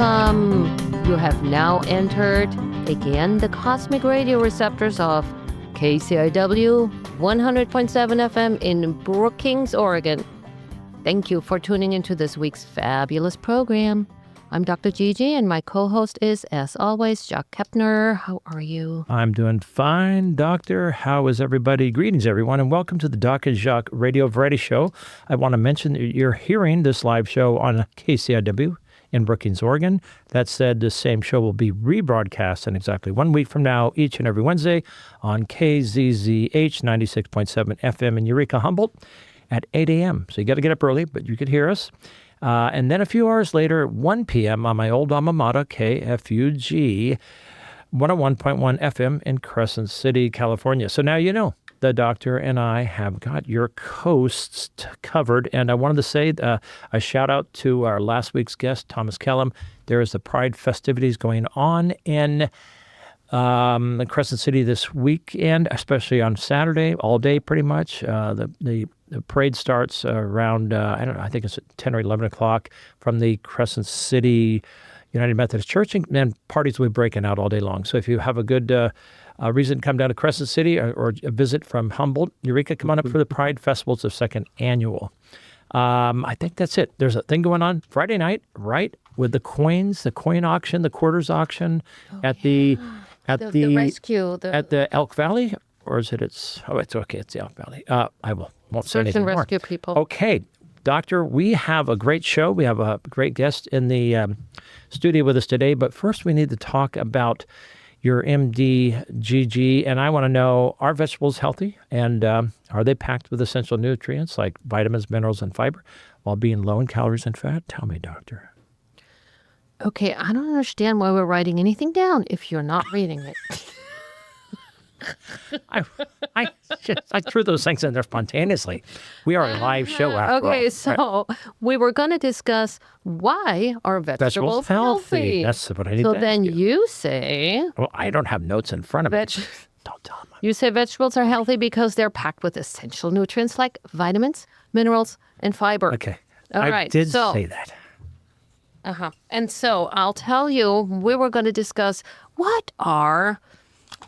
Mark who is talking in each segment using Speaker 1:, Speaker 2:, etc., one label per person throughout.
Speaker 1: welcome. You have now entered, again, the cosmic radio receptors of KCIW 100.7 FM in Brookings, Oregon. Thank you for tuning into this week's fabulous program. I'm Dr. GiGi, and my co-host is, as always, Jacques Kepner. How are you?
Speaker 2: I'm doing fine, Doctor. How is everybody? Greetings, everyone, and welcome to the Doc Jacques Radio Variety Show. I want to mention that you're hearing this live show on KCIW in Brookings, Oregon. That said, the same show will be rebroadcast in exactly 1 week from now, each and every Wednesday on KZZH 96.7 FM in Eureka, Humboldt at 8 a.m. So you got to get up early, but you could hear us. And then a few hours later, 1 p.m. on my old alma mater, KFUG 101.1 FM in Crescent City, California. So now you know. The doctor and I have got your coasts covered. And I wanted to say a shout out to our last week's guest, Thomas Kellum. There is the Pride festivities going on in the Crescent City this weekend, especially on Saturday, all day pretty much. The parade starts around, I think it's 10 or 11 o'clock from the Crescent City United Methodist Church, and then parties will be breaking out all day long. So if you have a good reason to come down to Crescent City or a visit from Humboldt, Eureka, come on up for the Pride Festival. It's the second annual. I think that's it. There's a thing going on Friday night, right, with the coins, the coin auction, the quarters auction at the
Speaker 1: rescue,
Speaker 2: at the Elk Valley, or is it? It's okay. It's the Elk Valley. I won't say
Speaker 1: search
Speaker 2: anything
Speaker 1: and rescue
Speaker 2: more.
Speaker 1: people.
Speaker 2: Okay, Doctor, we have a great show. We have a great guest in the studio with us today. But first, we need to talk about your MD GiGi, and I want to know, are vegetables healthy, and are they packed with essential nutrients like vitamins, minerals, and fiber while being low in calories and fat? Tell me, doctor.
Speaker 1: Okay, I don't understand why we're writing anything down if you're not reading it.
Speaker 2: I threw those things in there spontaneously. We are a live show after all.
Speaker 1: Okay, so we were going to discuss why are vegetables healthy.
Speaker 2: That's what I need
Speaker 1: So
Speaker 2: to
Speaker 1: then
Speaker 2: ask you.
Speaker 1: you say...
Speaker 2: Well, I don't have notes in front of me. Don't tell them.
Speaker 1: You say vegetables are healthy because they're packed with essential nutrients like vitamins, minerals, and fiber.
Speaker 2: Okay.
Speaker 1: All
Speaker 2: I
Speaker 1: right,
Speaker 2: did
Speaker 1: so-
Speaker 2: say that.
Speaker 1: And so I'll tell you, we were going to discuss what are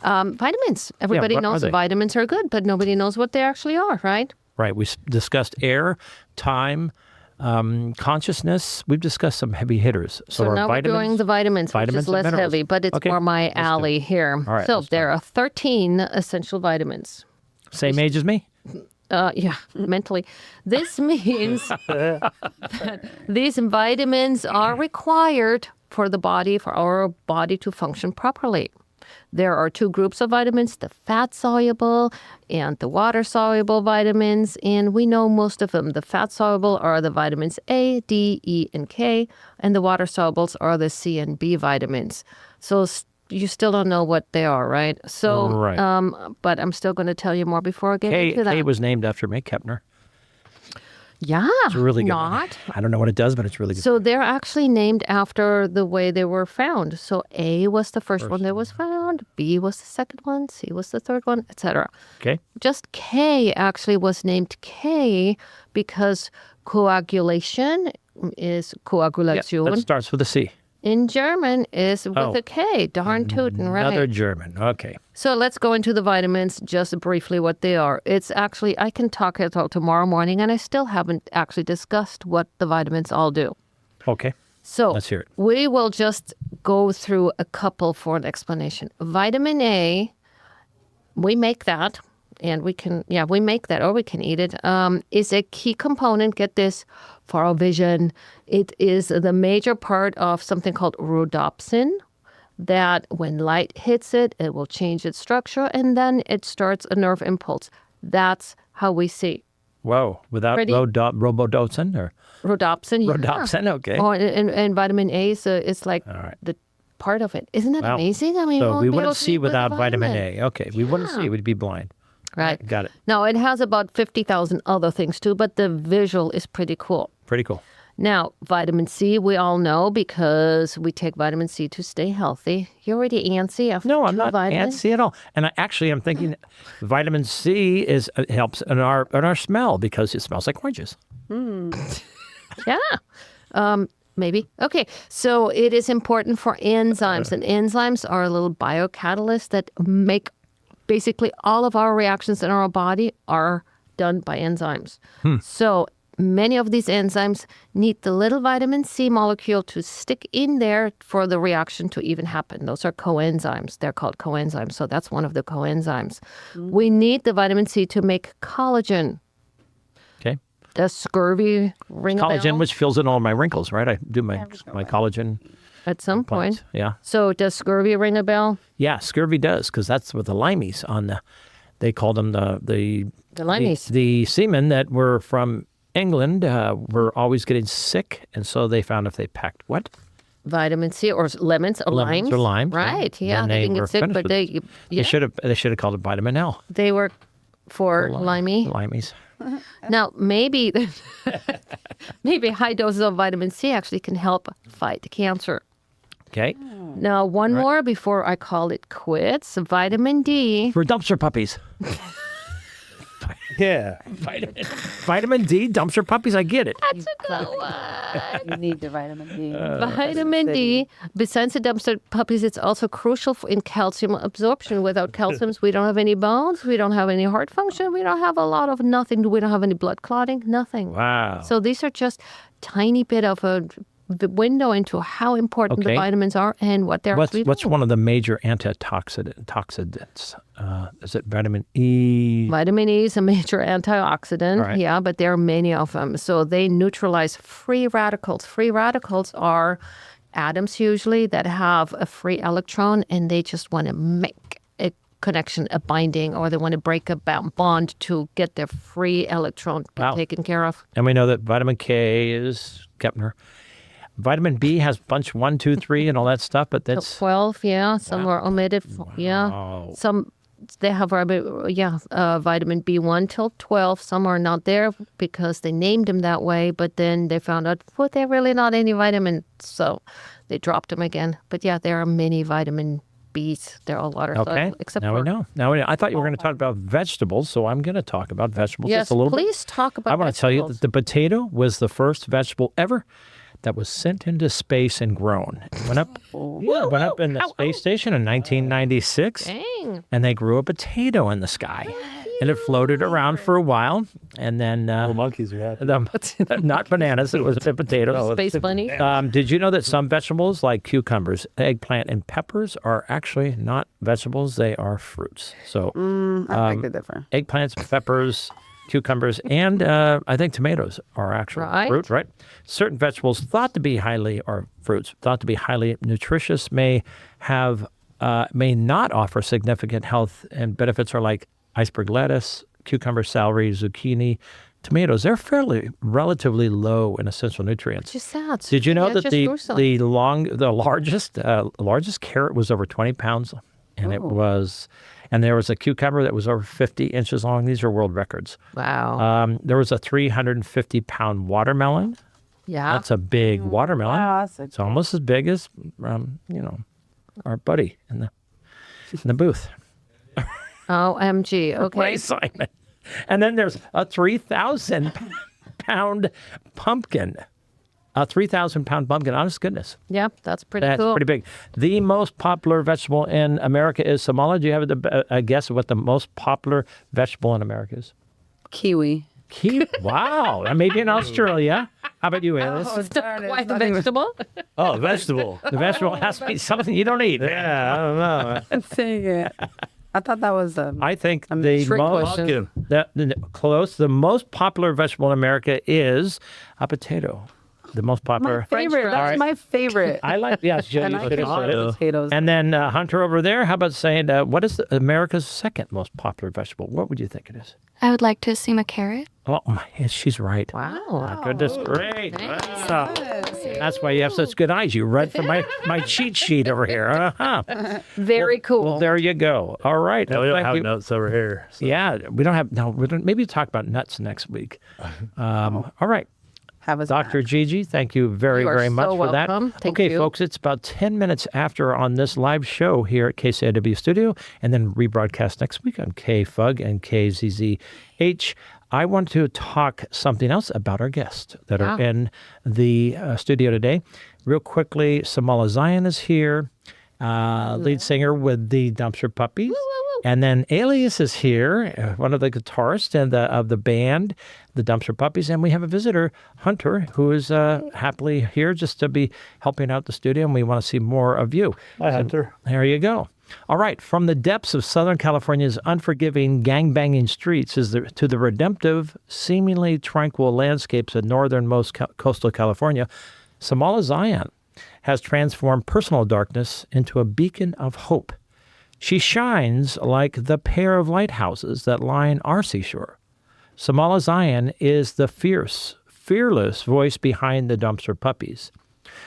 Speaker 1: vitamins. Everybody
Speaker 2: what
Speaker 1: knows
Speaker 2: are they?
Speaker 1: vitamins are good, but nobody knows what they actually are, right?
Speaker 2: Right. We discussed air, time, consciousness. We've discussed some heavy hitters.
Speaker 1: So
Speaker 2: our
Speaker 1: now we're doing the vitamins, which
Speaker 2: vitamins
Speaker 1: is
Speaker 2: and
Speaker 1: less
Speaker 2: minerals.
Speaker 1: heavy, but it's
Speaker 2: Okay,
Speaker 1: more my
Speaker 2: let's do it.
Speaker 1: alley here.
Speaker 2: All right,
Speaker 1: So
Speaker 2: let's
Speaker 1: there are 13 essential vitamins.
Speaker 2: Same age as me?
Speaker 1: Yeah, mentally. This means that these vitamins are required for our body to function properly. There are two groups of vitamins, the fat-soluble and the water-soluble vitamins, and we know most of them. The fat-soluble are the vitamins A, D, E, and K, and the water-solubles are the C and B vitamins. So you still don't know what they are, right? So,
Speaker 2: Right.
Speaker 1: But I'm still going to tell you more before I get into that.
Speaker 2: K was named after me, Kepner.
Speaker 1: Yeah,
Speaker 2: It's a really good
Speaker 1: not.
Speaker 2: one. I don't know what it does, but it's really good.
Speaker 1: So they're actually named after the way they were found. So A was the first one that was found, B was the second one, C was the third one, etc.
Speaker 2: Okay.
Speaker 1: Just K actually was named K because coagulation is Koagulation.
Speaker 2: That starts with a C.
Speaker 1: In German is with a K. Darn tootin', right?
Speaker 2: Another German. Okay.
Speaker 1: So let's go into the vitamins just briefly what they are. It's actually, I can talk it all tomorrow morning, and I still haven't actually discussed what the vitamins all do.
Speaker 2: Okay.
Speaker 1: So
Speaker 2: Let's hear it.
Speaker 1: We will just go through a couple for an explanation. Vitamin A, we make that, and we make that, or we can eat it, is a key component, get this, for our vision. It is the major part of something called rhodopsin, that when light hits it, it will change its structure, and then it starts a nerve impulse. That's how we see.
Speaker 2: Whoa. Without robodopsin or?
Speaker 1: Rhodopsin, yeah.
Speaker 2: Rhodopsin, okay.
Speaker 1: Oh, and vitamin A is like
Speaker 2: right.
Speaker 1: the part of it. Isn't that
Speaker 2: Wow.
Speaker 1: amazing? I mean,
Speaker 2: So we
Speaker 1: be able
Speaker 2: wouldn't
Speaker 1: to
Speaker 2: see
Speaker 1: with
Speaker 2: without vitamin
Speaker 1: vitamin.
Speaker 2: A. Okay. We wouldn't see. We'd be blind.
Speaker 1: Right.
Speaker 2: Got it.
Speaker 1: Now, it has about 50,000 other things too, but the visual is pretty cool.
Speaker 2: Pretty cool.
Speaker 1: Now, vitamin C, we all know because we take vitamin C to stay healthy. You're already antsy after
Speaker 2: No, I'm
Speaker 1: two
Speaker 2: not
Speaker 1: vitamins?
Speaker 2: antsy at all. And I'm thinking vitamin C helps in our smell because it smells like oranges.
Speaker 1: Yeah. Maybe. Okay. So it is important for enzymes. And enzymes are a little biocatalyst that make basically all of our reactions in our body are done by enzymes. So many of these enzymes need the little vitamin C molecule to stick in there for the reaction to even happen. Those are coenzymes. They're called coenzymes. So that's one of the coenzymes. We need the vitamin C to make collagen.
Speaker 2: Okay.
Speaker 1: The scurvy ring a
Speaker 2: Collagen,
Speaker 1: bell?
Speaker 2: which fills in all my wrinkles, right? I do my collagen
Speaker 1: At some
Speaker 2: plants.
Speaker 1: point.
Speaker 2: Yeah.
Speaker 1: So does scurvy ring a bell?
Speaker 2: Yeah, scurvy does, because that's what the limeys on the, they called them the
Speaker 1: limeys.
Speaker 2: The seamen that were from England were always getting sick, and so they found if they packed what?
Speaker 1: Vitamin C or lemons or
Speaker 2: Lemons
Speaker 1: limes.
Speaker 2: or limes.
Speaker 1: Right. Yeah.
Speaker 2: Then
Speaker 1: They didn't
Speaker 2: were
Speaker 1: get sick,
Speaker 2: finished
Speaker 1: but
Speaker 2: with it.
Speaker 1: they
Speaker 2: They should have called it vitamin L.
Speaker 1: they were for limey.
Speaker 2: Limeys.
Speaker 1: Now, maybe high doses of vitamin C actually can help fight cancer.
Speaker 2: Okay.
Speaker 1: Now, one more before I call it quits. Vitamin D.
Speaker 2: For dumpster puppies.
Speaker 3: Yeah.
Speaker 2: Vitamin D, dumpster puppies, I get it.
Speaker 1: That's a good one.
Speaker 4: You need the vitamin D.
Speaker 1: Vitamin D, besides the dumpster puppies, it's also crucial in calcium absorption. Without calcium, we don't have any bones, we don't have any heart function, we don't have a lot of nothing. We don't have any blood clotting, nothing.
Speaker 2: Wow.
Speaker 1: So these are just tiny bit of a window into how important the
Speaker 2: Okay.
Speaker 1: vitamins are and what they're actually
Speaker 2: What's
Speaker 1: doing.
Speaker 2: one of the major antioxidants? Is it vitamin E?
Speaker 1: Vitamin E is a major antioxidant,
Speaker 2: All right.
Speaker 1: yeah, but there are many of them. So they neutralize free radicals. Free radicals are atoms usually that have a free electron and they just want to make a connection, a binding, or they want to break a bond to get their free electron
Speaker 2: Wow.
Speaker 1: taken care of.
Speaker 2: And we know that vitamin K is Kepner. Vitamin B has bunch 1, 2, 3, and all that stuff, but that's
Speaker 1: 12, yeah. Some are omitted, yeah.
Speaker 2: Wow.
Speaker 1: Some they have vitamin B1 till 12. Some are not there because they named them that way, but then they found out, well, they're really not any vitamin, so they dropped them again. But yeah, there are many vitamin B's. There are a lot of
Speaker 2: okay.
Speaker 1: except
Speaker 2: Now
Speaker 1: for
Speaker 2: we know. Now we know. I thought you were going to talk about vegetables, so I'm going to talk about vegetables
Speaker 1: Yes,
Speaker 2: just a little bit.
Speaker 1: please talk about
Speaker 2: I want to tell you
Speaker 1: vegetables.
Speaker 2: that the potato was the first vegetable ever that was sent into space and grown. It went up, went up in the space station in 1996,
Speaker 1: Dang.
Speaker 2: and they grew a potato in the sky, and it floated around for a while, and then
Speaker 3: The monkeys are happy.
Speaker 2: not bananas, it was potatoes.
Speaker 1: Space bunny.
Speaker 2: Did you know that some vegetables like cucumbers, eggplant, and peppers are actually not vegetables? They are fruits. So
Speaker 4: I think they're different.
Speaker 2: eggplants, peppers, cucumbers, and I think tomatoes are actual
Speaker 1: Right.
Speaker 2: fruits, right? Certain vegetables thought to be highly nutritious may not offer significant health and benefits are like iceberg lettuce, cucumber, celery, zucchini, tomatoes. They're relatively low in essential nutrients.
Speaker 1: Just sad.
Speaker 2: Did you know
Speaker 1: Yeah,
Speaker 2: that
Speaker 1: just gruesome.
Speaker 2: the largest carrot was over 20 pounds, and there was a cucumber that was over 50 inches long. These are world records.
Speaker 1: Wow.
Speaker 2: There was a 350-pound watermelon.
Speaker 1: Yeah.
Speaker 2: That's a big watermelon.
Speaker 4: Wow, that's
Speaker 2: It's almost as big as our buddy in the booth.
Speaker 1: OMG. Okay.
Speaker 2: Ray Simon. And then there's a 3,000-pound pumpkin. A 3,000-pound pumpkin. Honest goodness.
Speaker 1: Yeah, that's pretty
Speaker 2: That's
Speaker 1: cool.
Speaker 2: pretty big. The most popular vegetable in America is Samala. Do you have a guess of what the most popular vegetable in America is?
Speaker 4: kiwi.
Speaker 2: Kiwi. Wow. Maybe in Australia. How about you, Alice?
Speaker 1: Quite a vegetable.
Speaker 3: Oh, vegetable.
Speaker 2: The vegetable has to be something you don't eat.
Speaker 3: Yeah, I don't know.
Speaker 4: Dang it. I thought that was
Speaker 2: I think the
Speaker 1: trick
Speaker 2: most
Speaker 1: question.
Speaker 2: the most popular vegetable in America is a potato. The most popular.
Speaker 4: my favorite. That's
Speaker 2: All right.
Speaker 4: my favorite.
Speaker 2: I like. Yes, you
Speaker 4: and I
Speaker 2: should
Speaker 4: can
Speaker 2: have said it.
Speaker 4: love potatoes.
Speaker 2: And then Hunter over there, how about saying what is America's second most popular vegetable? What would you think it is?
Speaker 5: I would like to assume a carrot.
Speaker 2: Oh, she's right.
Speaker 1: Wow.
Speaker 2: My goodness, great. Wow. That's why you have such good eyes. You read from my cheat sheet over here. Uh-huh.
Speaker 1: Very cool.
Speaker 2: Well, there you go. All right.
Speaker 3: No, we don't
Speaker 2: Thank
Speaker 3: have
Speaker 2: you.
Speaker 3: notes over here. So.
Speaker 2: Yeah, we don't have. No, maybe talk about nuts next week. All right.
Speaker 4: Have a
Speaker 2: Dr. GiGi, thank you very,
Speaker 1: You are
Speaker 2: very much
Speaker 1: so
Speaker 2: for that.
Speaker 1: welcome. Thank
Speaker 2: okay,
Speaker 1: you.
Speaker 2: folks, it's about 10 minutes after on this live show here at KCIW Studio, and then rebroadcast next week on KFUG and KZZH. I want to talk something else about our guests that are
Speaker 1: Yeah.
Speaker 2: in the studio today. Real quickly, Samala Zion is here, lead singer with the Dumpster Puppies. And then Alias is here, one of the guitarists of the band, the Dumpster Puppies. And we have a visitor, Hunter, who is happily here just to be helping out the studio. And we want to see more of you.
Speaker 3: Hi, Hunter.
Speaker 2: There you go. All right. From the depths of Southern California's unforgiving, gangbanging streets to the redemptive, seemingly tranquil landscapes of northernmost coastal California, Samala Zion has transformed personal darkness into a beacon of hope. She shines like the pair of lighthouses that line our seashore. Samala Zion is the fearless voice behind the Dumpster Puppies.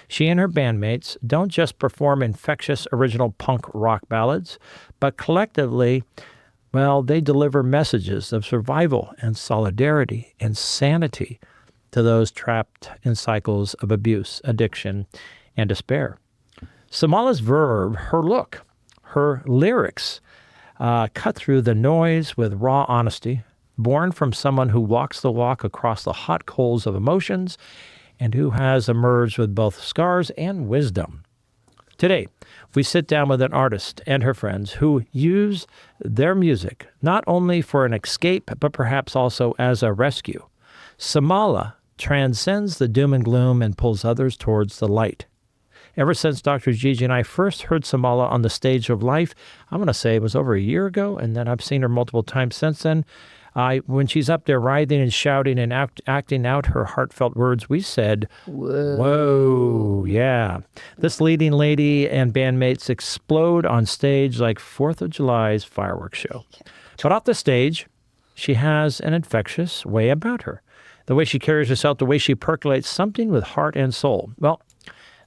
Speaker 2: She and her bandmates don't just perform infectious original punk rock ballads, but collectively, well, they deliver messages of survival and solidarity and sanity to those trapped in cycles of abuse, addiction, and despair. Samala's verve, her look, her lyrics cut through the noise with raw honesty, born from someone who walks the walk across the hot coals of emotions and who has emerged with both scars and wisdom. Today, we sit down with an artist and her friends who use their music not only for an escape, but perhaps also as a rescue. Samala transcends the doom and gloom and pulls others towards the light. Ever since Dr. GiGi and I first heard Samala on the stage of life, I'm going to say it was over a year ago, and then I've seen her multiple times since then. When she's up there writhing and shouting and acting out her heartfelt words, we said, whoa, yeah. This leading lady and bandmates explode on stage like 4th of July's fireworks show. But off the stage, she has an infectious way about her. The way she carries herself, the way she percolates something with heart and soul. Well,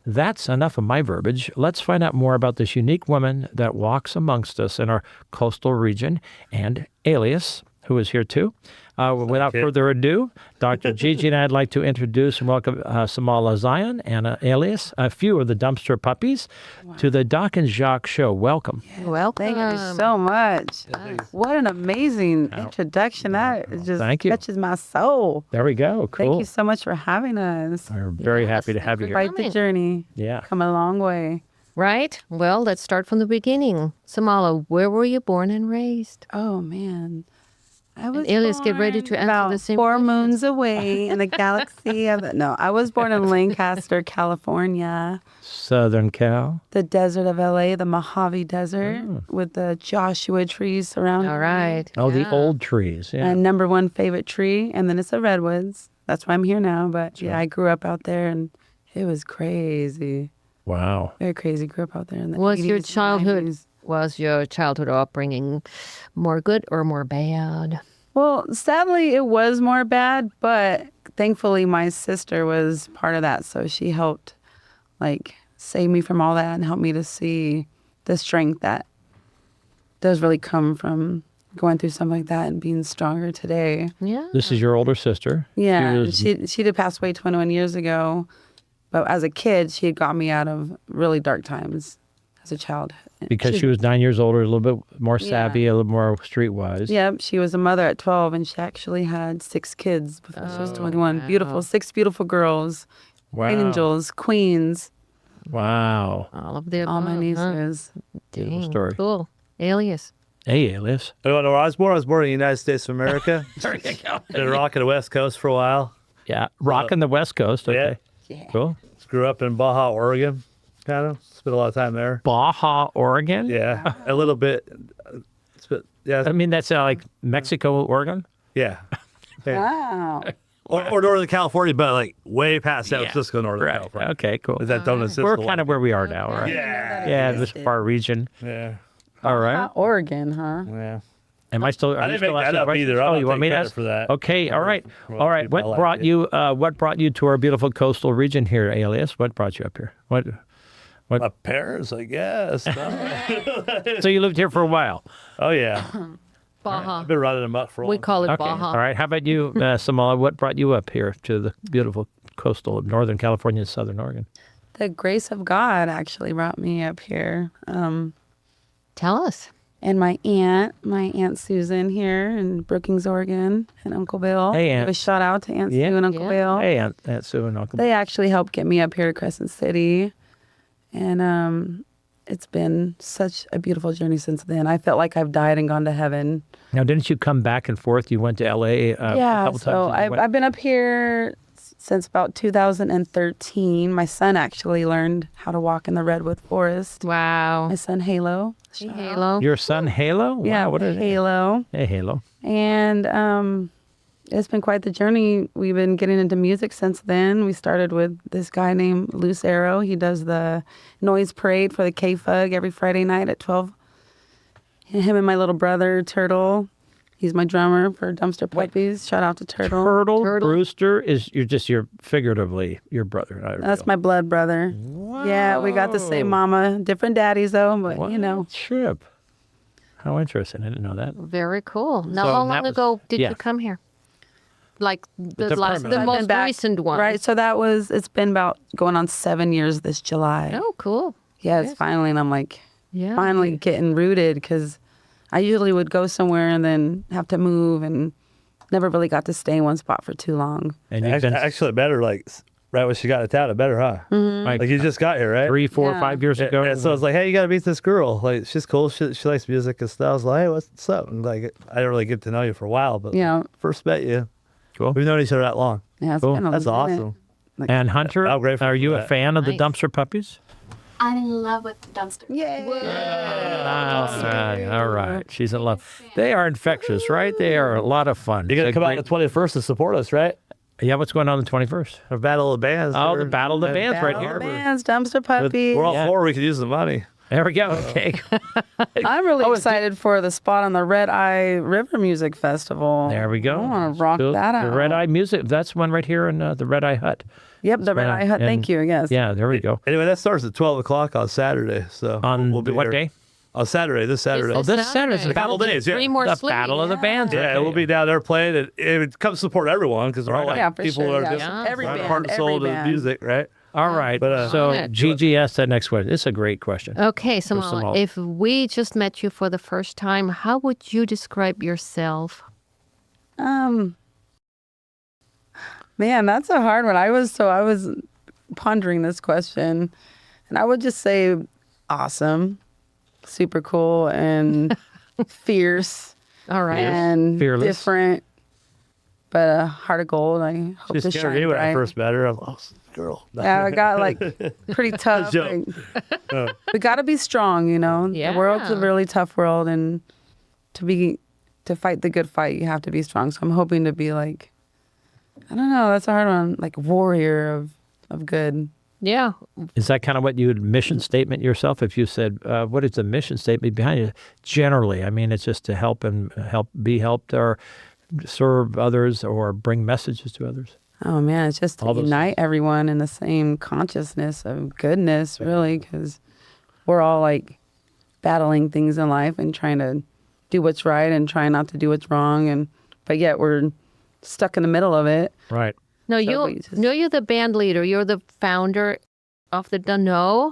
Speaker 2: that's enough of my verbiage. Let's find out more about this unique woman that walks amongst us in our coastal region, and Alias, who is here too. Without further ado, Dr. GiGi and I'd like to introduce and welcome Samala Zion and Alias, a few of the Dumpster Puppies, to the Doc and Jacques show. Welcome.
Speaker 1: Welcome.
Speaker 4: Thank you so much. What an amazing introduction. That just
Speaker 2: Thank you.
Speaker 4: touches my soul.
Speaker 2: There we go. Cool.
Speaker 4: Thank you so much for having us.
Speaker 2: We're very happy to have you here.
Speaker 4: Quite the journey.
Speaker 2: Yeah.
Speaker 4: Come a long way.
Speaker 1: Right? Well, let's start from the beginning. Samala, where were you born and raised?
Speaker 4: Oh, man. I was
Speaker 1: Alias, get ready to
Speaker 4: born
Speaker 1: answer
Speaker 4: about
Speaker 1: the same
Speaker 4: 4
Speaker 1: question.
Speaker 4: moons away in the galaxy of the... No, I was born in Lancaster, California.
Speaker 2: Southern Cal.
Speaker 4: The desert of LA, the Mojave Desert, with the Joshua trees surrounding
Speaker 1: All
Speaker 4: me.
Speaker 1: right.
Speaker 2: Oh, the
Speaker 1: Yeah.
Speaker 2: old trees. Yeah.
Speaker 4: And number one favorite tree, and then it's the redwoods. That's why I'm here now. But yeah, I grew up out there, and it was crazy,
Speaker 2: Wow.
Speaker 4: very crazy. Grew up out there in the
Speaker 1: Was your
Speaker 4: 80s,
Speaker 1: childhood
Speaker 4: 90s.
Speaker 1: was your childhood upbringing more good or more bad?
Speaker 4: Well, sadly, it was more bad, but thankfully, my sister was part of that, so she helped, like, save me from all that and help me to see the strength that does really come from going through something like that and being stronger today.
Speaker 1: Yeah.
Speaker 2: This is your older sister.
Speaker 4: Yeah,
Speaker 2: She was-
Speaker 4: she did pass away 21 years ago, but as a kid, she had got me out of really dark times as a child.
Speaker 2: because she was 9 years older, a little bit more
Speaker 4: Yeah.
Speaker 2: savvy, a little more streetwise.
Speaker 4: Yep, she was a mother at 12, and she actually had 6 kids before she was 21.
Speaker 1: wow.
Speaker 4: Beautiful, 6 beautiful girls,
Speaker 2: Wow.
Speaker 4: angels, queens,
Speaker 2: Wow.
Speaker 1: All of the
Speaker 4: all my
Speaker 1: above, huh?
Speaker 4: nieces.
Speaker 2: Beautiful
Speaker 1: Dang,
Speaker 2: story.
Speaker 1: Cool. Alias.
Speaker 2: Hey, Alias.
Speaker 3: I don't know where I was born. I was born in the United States of America.
Speaker 2: There you go.
Speaker 3: Been rocking the West Coast for a while.
Speaker 2: Yeah, rocking the West Coast. Okay.
Speaker 4: Yeah.
Speaker 2: Cool.
Speaker 3: Grew up in Baja, Oregon, kind of. Spent a lot of time there.
Speaker 2: Baja, Oregon?
Speaker 3: Yeah, a little bit. Yeah,
Speaker 2: I mean, that's like Mexico, Oregon?
Speaker 3: yeah. Yeah.
Speaker 4: Wow.
Speaker 3: Or Northern California, but like way past San
Speaker 2: Yeah.
Speaker 3: Francisco, Northern
Speaker 2: Right.
Speaker 3: California.
Speaker 2: Okay, cool.
Speaker 3: Is that don't exist?
Speaker 2: We're
Speaker 3: a lot.
Speaker 2: kind of where we are now, right?
Speaker 3: Yeah.
Speaker 2: Yeah, this far region.
Speaker 3: Yeah.
Speaker 2: All right.
Speaker 4: Oregon, huh?
Speaker 3: Yeah.
Speaker 2: Am I still? Are
Speaker 3: I
Speaker 2: you
Speaker 3: didn't
Speaker 2: still
Speaker 3: make that
Speaker 2: asking
Speaker 3: up
Speaker 2: questions?
Speaker 3: either.
Speaker 2: Oh,
Speaker 3: I'll
Speaker 2: you want
Speaker 3: take
Speaker 2: me to
Speaker 3: credit
Speaker 2: ask?
Speaker 3: for that.
Speaker 2: Okay. All right.
Speaker 3: Well,
Speaker 2: All right.
Speaker 3: people
Speaker 2: What
Speaker 3: like
Speaker 2: brought
Speaker 3: it.
Speaker 2: you? What brought you to our beautiful coastal region here, Alias? What brought you up here? What?
Speaker 3: My parents, I guess.
Speaker 2: So you lived here for a while.
Speaker 3: Oh yeah.
Speaker 1: Baja.
Speaker 3: I've been running amok for a
Speaker 1: We
Speaker 3: long
Speaker 1: call it
Speaker 2: Okay.
Speaker 1: Baja.
Speaker 2: All right. How about you, Samala? What brought you up here to the beautiful coastal of Northern California and Southern Oregon?
Speaker 4: The grace of God actually brought me up here.
Speaker 1: Tell us.
Speaker 4: And my Aunt Susan here in Brookings, Oregon, and Uncle Bill.
Speaker 2: Hey, Aunt.
Speaker 4: Give a shout out to Aunt
Speaker 2: Yeah.
Speaker 4: Sue and Uncle
Speaker 1: Yeah.
Speaker 4: Bill.
Speaker 2: Hey, Aunt Sue and Uncle.
Speaker 4: They actually helped get me up here to Crescent City. And it's been such a beautiful journey since then. I felt like I've died and gone to heaven.
Speaker 2: Now, didn't you come back and forth? You went to L.A. a
Speaker 4: Yeah,
Speaker 2: couple
Speaker 4: so
Speaker 2: times.
Speaker 4: I've been up here since about 2013. My son actually learned how to walk in the redwood forest.
Speaker 1: Wow.
Speaker 4: My son Halo.
Speaker 1: Hey, Halo.
Speaker 2: Your son Halo? Wow,
Speaker 4: Yeah,
Speaker 2: what is it?
Speaker 4: Halo.
Speaker 2: Hey, Halo.
Speaker 4: And it's been quite the journey. We've been getting into music since then. We started with this guy named Loose Arrow. He does the noise parade for the K-Fug every Friday night at 12. And him and my little brother, Turtle. He's my drummer for Dumpster Puppies. Shout out to Turtle.
Speaker 2: Turtle
Speaker 1: Turtle.
Speaker 2: Brewster is you're figuratively your brother. Not
Speaker 4: That's
Speaker 2: real.
Speaker 4: my blood brother. Yeah, we got the same mama. Different daddies, though, but
Speaker 2: What
Speaker 4: you know.
Speaker 2: a trip. How interesting. I didn't know that.
Speaker 1: Very cool. Now,
Speaker 2: So
Speaker 1: how
Speaker 2: that
Speaker 1: long
Speaker 2: was-
Speaker 1: ago did
Speaker 2: yeah.
Speaker 1: you come here? Like the
Speaker 2: permanent.
Speaker 1: the
Speaker 2: I've
Speaker 1: most
Speaker 4: been back-
Speaker 1: recent one.
Speaker 4: Right, so it's been about going on 7 years this July.
Speaker 1: Oh, cool.
Speaker 4: Yeah, it's finally, and I'm like,
Speaker 1: Yeah.
Speaker 4: finally getting rooted because I usually would go somewhere and then have to move and never really got to stay in one spot for too long.
Speaker 2: And you've been
Speaker 3: Actually, better like right when she got into town, it better, huh?
Speaker 2: like,
Speaker 3: Like you just got here, right?
Speaker 2: 3, 4,
Speaker 4: Yeah.
Speaker 2: 5 years ago.
Speaker 3: And so it's like, hey, you got to meet this girl. Like, she's cool. She likes music and stuff. I was like, hey, what's up? And like, I didn't really get to know you for a while, but
Speaker 4: Yeah.
Speaker 3: first met you.
Speaker 2: Cool.
Speaker 3: We've known each other that long.
Speaker 4: Yeah, it's
Speaker 2: Cool.
Speaker 4: been a
Speaker 3: That's
Speaker 4: minute.
Speaker 3: awesome.
Speaker 2: And Hunter,
Speaker 3: I'm grateful
Speaker 2: are you
Speaker 3: for
Speaker 2: a
Speaker 3: that.
Speaker 2: fan of the
Speaker 1: Nice.
Speaker 2: Dumpster Puppies?
Speaker 5: I'm in love with the dumpster.
Speaker 4: Yay.
Speaker 2: All right. She's in love. They are infectious, right? They are a lot of fun.
Speaker 3: You're going
Speaker 2: It's
Speaker 3: to
Speaker 2: a
Speaker 3: come out
Speaker 2: great-
Speaker 3: on the 21st to support us, right?
Speaker 2: Yeah, what's going on the 21st?
Speaker 3: Our Battle of the Bands.
Speaker 2: Oh, the
Speaker 3: We're-
Speaker 2: Battle of the Bands right
Speaker 4: Battle
Speaker 2: here.
Speaker 4: of the Bands, Dumpster Puppies.
Speaker 3: We're all
Speaker 2: Yeah.
Speaker 3: four. We could use the money.
Speaker 2: There we go. Okay.
Speaker 4: I'm really excited for the spot on the Red Eye River Music Festival.
Speaker 2: There we go.
Speaker 4: I want to rock
Speaker 2: So
Speaker 4: that out.
Speaker 2: The Red Eye Music. That's one right here in the Red Eye Hut.
Speaker 4: Yep, the Red
Speaker 2: Yeah,
Speaker 4: Eye Hut.
Speaker 2: and-
Speaker 4: Thank you. Yes.
Speaker 2: Yeah, there we go.
Speaker 3: Anyway, that starts at 12 o'clock on Saturday. So
Speaker 2: On
Speaker 3: we'll be
Speaker 2: what
Speaker 3: here.
Speaker 2: day?
Speaker 3: On Saturday, this Saturday.
Speaker 2: Oh, this Saturday's the
Speaker 3: Battle Days, yeah.
Speaker 1: Three more
Speaker 2: The
Speaker 1: sleep.
Speaker 2: Battle of the Bands.
Speaker 3: Yeah,
Speaker 2: okay.
Speaker 3: we'll be down there playing. And it would come support everyone because they're all like
Speaker 4: Yeah, for
Speaker 3: people
Speaker 4: sure.
Speaker 3: who are
Speaker 4: Yeah.
Speaker 3: just
Speaker 4: Every
Speaker 3: heart
Speaker 4: band,
Speaker 3: and soul
Speaker 4: every
Speaker 3: to the
Speaker 4: band.
Speaker 3: music, right?
Speaker 2: All right.
Speaker 3: But,
Speaker 2: so
Speaker 1: Yeah.
Speaker 2: Gigi asked that next question. It's a great question.
Speaker 1: Okay, Samala,
Speaker 2: Samala.
Speaker 1: if we just met you for the first time, how would you describe yourself?
Speaker 4: Man, that's a hard one. I was pondering this question, and I would just say awesome, super cool, and fierce,
Speaker 1: All right.
Speaker 4: and
Speaker 2: Fearless.
Speaker 4: different, but a heart of gold. I hope
Speaker 3: She's
Speaker 4: to
Speaker 3: scared
Speaker 4: shine
Speaker 3: me when I
Speaker 4: bright.
Speaker 3: first met her. I was like, oh, girl.
Speaker 4: Yeah, I got like pretty tough.
Speaker 3: Joke.
Speaker 4: like, we got to be strong, you know.
Speaker 1: Yeah.
Speaker 4: The world's a really tough world, and to fight the good fight, you have to be strong. So I'm hoping to be like, I don't know, that's a hard one, like warrior of good.
Speaker 1: Yeah.
Speaker 2: Is that kind of what you would mission statement yourself? If you said, what is the mission statement behind it? Generally, I mean, it's just to help and be helped or serve others or bring messages to others.
Speaker 4: Oh man, it's just to
Speaker 2: All those
Speaker 4: unite everyone in the same consciousness of goodness, really, because we're all like battling things in life and trying to do what's right and trying not to do what's wrong, but yet we're stuck in the middle of it.
Speaker 2: Right.
Speaker 1: No,
Speaker 4: So
Speaker 1: you
Speaker 4: we just-
Speaker 1: no, you're the band leader. You're the founder of the no.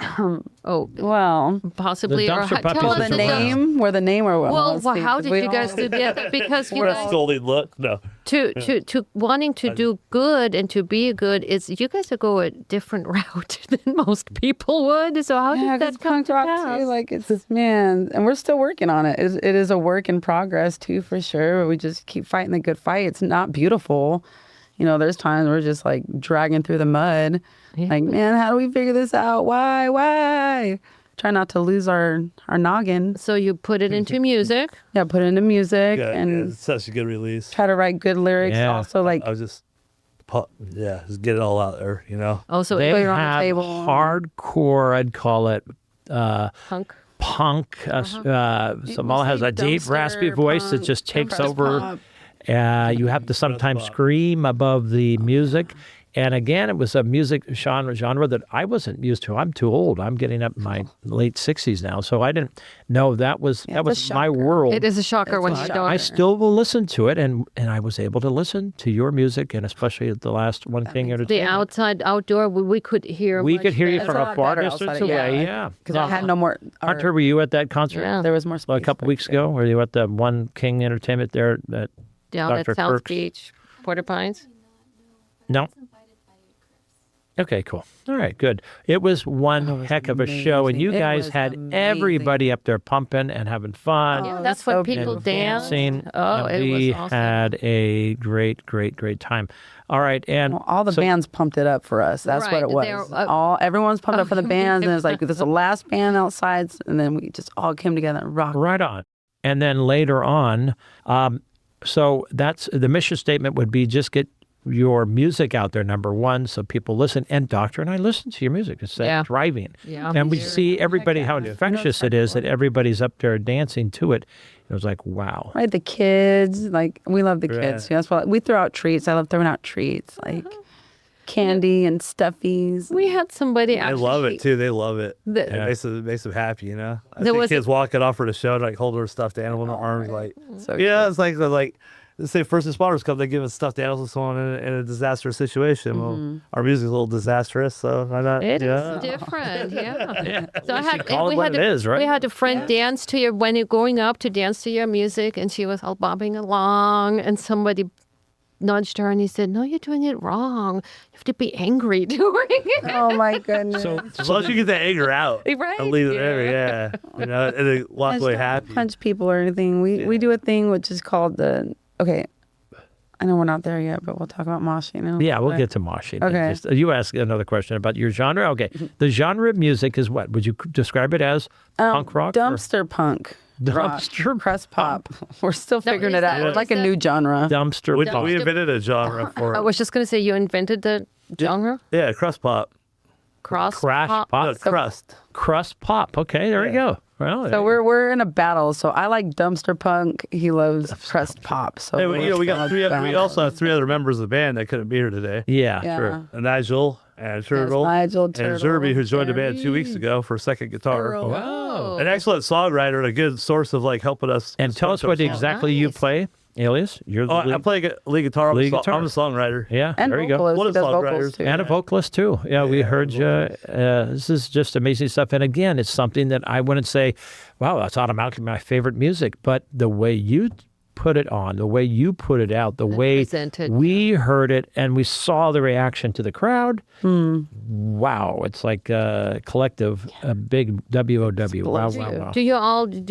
Speaker 1: Oh,
Speaker 4: Well,
Speaker 1: possibly.
Speaker 2: The
Speaker 1: or
Speaker 2: Dumpster Puppies
Speaker 1: tell
Speaker 2: is
Speaker 1: us
Speaker 2: the
Speaker 1: the
Speaker 2: name.
Speaker 4: where the name or what?
Speaker 1: Well,
Speaker 4: let's
Speaker 1: well,
Speaker 4: see,
Speaker 1: how
Speaker 4: 'cause
Speaker 1: did
Speaker 4: we
Speaker 1: you guys
Speaker 4: all-
Speaker 1: do that? Because you
Speaker 3: What a
Speaker 1: guys
Speaker 3: scolding look. No.
Speaker 1: to wanting to do good and to be good is you guys go a different route than most people would. So how
Speaker 4: Yeah,
Speaker 1: did
Speaker 4: 'cause
Speaker 1: that come
Speaker 4: punk
Speaker 1: to
Speaker 4: rock
Speaker 1: pass?
Speaker 4: too, like it's man, and we're still working on it. It is a work in progress too, for sure. We just keep fighting the good fight. It's not beautiful, you know. There's times we're just like dragging through the mud,
Speaker 1: Yeah.
Speaker 4: like man, how do we figure this out? Why? Try not to lose our noggin.
Speaker 1: So you put it into music.
Speaker 4: Yeah, put it into music
Speaker 3: Yeah,
Speaker 4: and
Speaker 3: it's such a good release.
Speaker 4: try to write good lyrics.
Speaker 2: Yeah.
Speaker 4: Also, like
Speaker 3: I was just, just get it all out there, you know.
Speaker 1: Also,
Speaker 2: They
Speaker 4: put it on the
Speaker 2: have
Speaker 4: table.
Speaker 2: hardcore, I'd call it,
Speaker 1: punk.
Speaker 2: punk. Samala has a deep,
Speaker 4: Dumpster
Speaker 2: raspy voice that
Speaker 4: punk,
Speaker 2: just takes
Speaker 4: dumpster
Speaker 2: over.
Speaker 4: pop.
Speaker 2: You have to sometimes scream above the music. And again, it was a music genre that I wasn't used to. I'm too old. I'm getting up in my late 60s now, so I didn't know that was my world.
Speaker 1: It is a shocker when you don't.
Speaker 2: I still will listen to it, and I was able to listen to your music, and especially the last One King Entertainment.
Speaker 1: The outdoor, we could hear.
Speaker 2: We
Speaker 1: much
Speaker 2: could hear you
Speaker 1: better.
Speaker 2: from a far
Speaker 4: better
Speaker 2: distance
Speaker 4: outside,
Speaker 2: away. Yeah,
Speaker 4: because I had no more.
Speaker 2: Hunter, were you at that concert?
Speaker 1: Yeah.
Speaker 4: There was more space.
Speaker 2: A couple weeks ago, were you at the One King Entertainment there at
Speaker 1: Down
Speaker 2: Dr.
Speaker 1: at South
Speaker 2: Kirk's?
Speaker 1: Beach, Porter Pines.
Speaker 2: No. Okay, cool. All right, good. It was one heck of a show, and you
Speaker 4: It
Speaker 2: guys
Speaker 4: was
Speaker 2: had
Speaker 4: amazing.
Speaker 2: everybody up there pumping and having fun.
Speaker 1: Yeah,
Speaker 4: Oh,
Speaker 1: that's
Speaker 4: so
Speaker 1: what people
Speaker 4: beautiful.
Speaker 1: dance.
Speaker 2: Dancing.
Speaker 1: Oh,
Speaker 2: and
Speaker 1: it
Speaker 2: we
Speaker 1: was awesome.
Speaker 2: had a great time. All right, and
Speaker 4: Well, all the
Speaker 2: so-
Speaker 4: bands pumped it up for us. That's what
Speaker 1: Right,
Speaker 4: it was.
Speaker 1: they're,
Speaker 4: Everyone's pumped up for the bands, and it's like this is the last band outside, and then we just all came together and rocked.
Speaker 2: Right on. And then later on, so that's the mission statement would be just get your music out there, number one, so people listen. And Doctor and I listen to your music. It's that
Speaker 1: Yeah.
Speaker 2: driving.
Speaker 1: Yeah.
Speaker 2: And we see everybody, how infectious it is that everybody's up there dancing to it. It was like, wow.
Speaker 4: Right, the kids, like we love the kids.
Speaker 3: Yeah.
Speaker 4: That's why we throw out treats. I love throwing out treats, like candy and stuffies.
Speaker 1: We had somebody
Speaker 3: They
Speaker 1: actually.
Speaker 3: love it too. They love it.
Speaker 1: The-
Speaker 3: It makes them happy, you know. I
Speaker 1: There
Speaker 3: see
Speaker 1: was-
Speaker 3: kids walking off for the show, like hold their stuffed animal in their arms, like
Speaker 4: So
Speaker 3: yeah, it's like let's say first responders come, they give us stuffed animals and so on in a disastrous situation. Well, our music's a little disastrous, so why not?
Speaker 1: It is
Speaker 3: yeah.
Speaker 1: different, yeah.
Speaker 2: Yeah.
Speaker 1: So I had,
Speaker 2: call it what it is, right?
Speaker 1: We had a friend dance to your when you're growing up to dance to your music, and she was all bobbing along, and somebody nudged her and he said, "No, you're doing it wrong. You have to be angry doing it."
Speaker 4: Oh my goodness.
Speaker 2: So
Speaker 3: As long as you get that anger out,
Speaker 1: Right?
Speaker 3: and leave it there, yeah. You know, and then walk away
Speaker 4: Don't
Speaker 3: happy.
Speaker 4: punch people or anything. We do a thing which is called I know we're not there yet, but we'll talk about moshing now.
Speaker 2: yeah, we'll
Speaker 4: But-
Speaker 2: get to moshing.
Speaker 4: Okay.
Speaker 2: You asked another question about your genre. Okay. The genre of music is what? Would you describe it as punk rock? or-
Speaker 4: Dumpster punk. rock,
Speaker 2: Dumpster
Speaker 4: crust pop. We're still
Speaker 1: Now,
Speaker 4: figuring
Speaker 1: is
Speaker 4: it out.
Speaker 1: that-
Speaker 4: It's like a
Speaker 1: is
Speaker 4: new genre.
Speaker 2: Dumpster punk.
Speaker 3: We invented a genre for
Speaker 1: I
Speaker 3: it.
Speaker 1: was just going to say you invented the genre
Speaker 3: Yeah, crust pop.
Speaker 1: cross
Speaker 2: Crash pop.
Speaker 3: No, crust.
Speaker 2: Crust pop. Okay, there you go. Well,
Speaker 4: So we're in a battle. So I like dumpster punk. He loves crust pop. So
Speaker 3: Hey,
Speaker 4: we're
Speaker 3: we got
Speaker 4: still a
Speaker 3: we
Speaker 4: battle.
Speaker 3: also have 3 other members of the band that couldn't be here today.
Speaker 2: yeah,
Speaker 4: Yeah.
Speaker 2: true.
Speaker 3: Nigel and Turtle.
Speaker 4: Nigel,
Speaker 3: and
Speaker 4: Turtle,
Speaker 3: Zerby, who joined the band 2 weeks ago for second guitar.
Speaker 4: Turtle.
Speaker 2: Wow.
Speaker 3: An excellent songwriter and a good source of helping us.
Speaker 2: And tell us what exactly you
Speaker 1: Nice.
Speaker 2: play, Alias. You're the
Speaker 3: Oh,
Speaker 2: lead.
Speaker 3: I play lead guitar.
Speaker 2: Lead guitar.
Speaker 3: I'm a songwriter.
Speaker 2: Yeah,
Speaker 4: And
Speaker 2: there you go.
Speaker 4: vocalist.
Speaker 3: What
Speaker 4: He
Speaker 3: a
Speaker 4: does
Speaker 3: songwriter.
Speaker 4: vocals too.
Speaker 2: And a vocalist too. Yeah, we heard you. This is just amazing stuff. And again, it's something that I wouldn't say, wow, that's automatically my favorite music. But the way you put it on, the way you put it out, the way
Speaker 1: presented.
Speaker 2: we heard it and we saw the reaction to the crowd, wow, it's like a collective, a big WOW. Wow, wow, wow.
Speaker 1: Do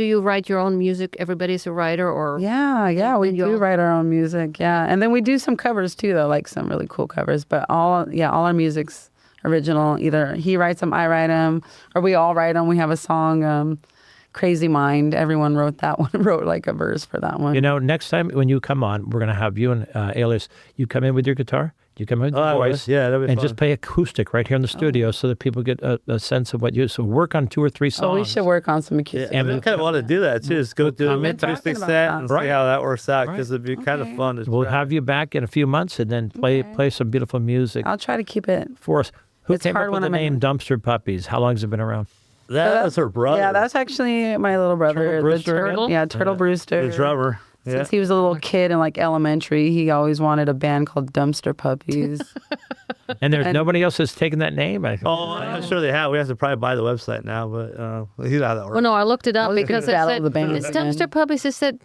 Speaker 1: you write your own music? Everybody's a writer, or
Speaker 4: Yeah, we
Speaker 1: And you
Speaker 4: do
Speaker 1: all-
Speaker 4: write our own music. Yeah, and then we do some covers too, though, like some really cool covers. But all our music's original. Either he writes them, I write them, or we all write them. We have a song, "Crazy Mind." Everyone wrote that one. Wrote like a verse for that one.
Speaker 2: You know, next time when you come on, we're going to have you and Alias. You come in with your guitar. You come in with your
Speaker 3: I would.
Speaker 2: voice.
Speaker 3: Yeah, that'd be
Speaker 2: and
Speaker 3: fun.
Speaker 2: just play acoustic right here in the studio so that people get a sense of what you. So work on 2 or 3 songs.
Speaker 4: Oh, we should work on some acoustic.
Speaker 3: And we kind of want to do that too. Just go do
Speaker 2: come
Speaker 3: an
Speaker 2: in talking
Speaker 3: acoustic
Speaker 4: about
Speaker 3: set
Speaker 4: that.
Speaker 3: and
Speaker 2: Right.
Speaker 3: see how that works out
Speaker 2: Right.
Speaker 3: because it'd be kind of fun. To
Speaker 2: We'll
Speaker 3: try.
Speaker 2: have you back in a few months and then play some beautiful music
Speaker 4: I'll try to keep it.
Speaker 2: for us. Who
Speaker 4: It's
Speaker 2: came
Speaker 4: hard
Speaker 2: up with
Speaker 4: when
Speaker 2: the
Speaker 4: I'm in-
Speaker 2: name Dumpster Puppies? How long has it been around?
Speaker 3: That was her brother.
Speaker 4: Yeah, that's actually my little brother.
Speaker 2: Turtle
Speaker 4: the
Speaker 2: Brewster again?
Speaker 4: turtle. Yeah, Turtle Brewster.
Speaker 3: the drummer. Yeah.
Speaker 4: Since he was a little kid in elementary, he always wanted a band called Dumpster Puppies.
Speaker 2: And there's nobody else that's taken that name.
Speaker 3: Oh, I'm sure they have. We have to probably buy the website now, but you know how that works.
Speaker 1: Well, no, I looked it up
Speaker 4: was
Speaker 1: because
Speaker 4: gonna
Speaker 1: it
Speaker 4: battle
Speaker 1: said
Speaker 4: the band
Speaker 1: it's
Speaker 4: again.
Speaker 1: Dumpster Puppies. It said,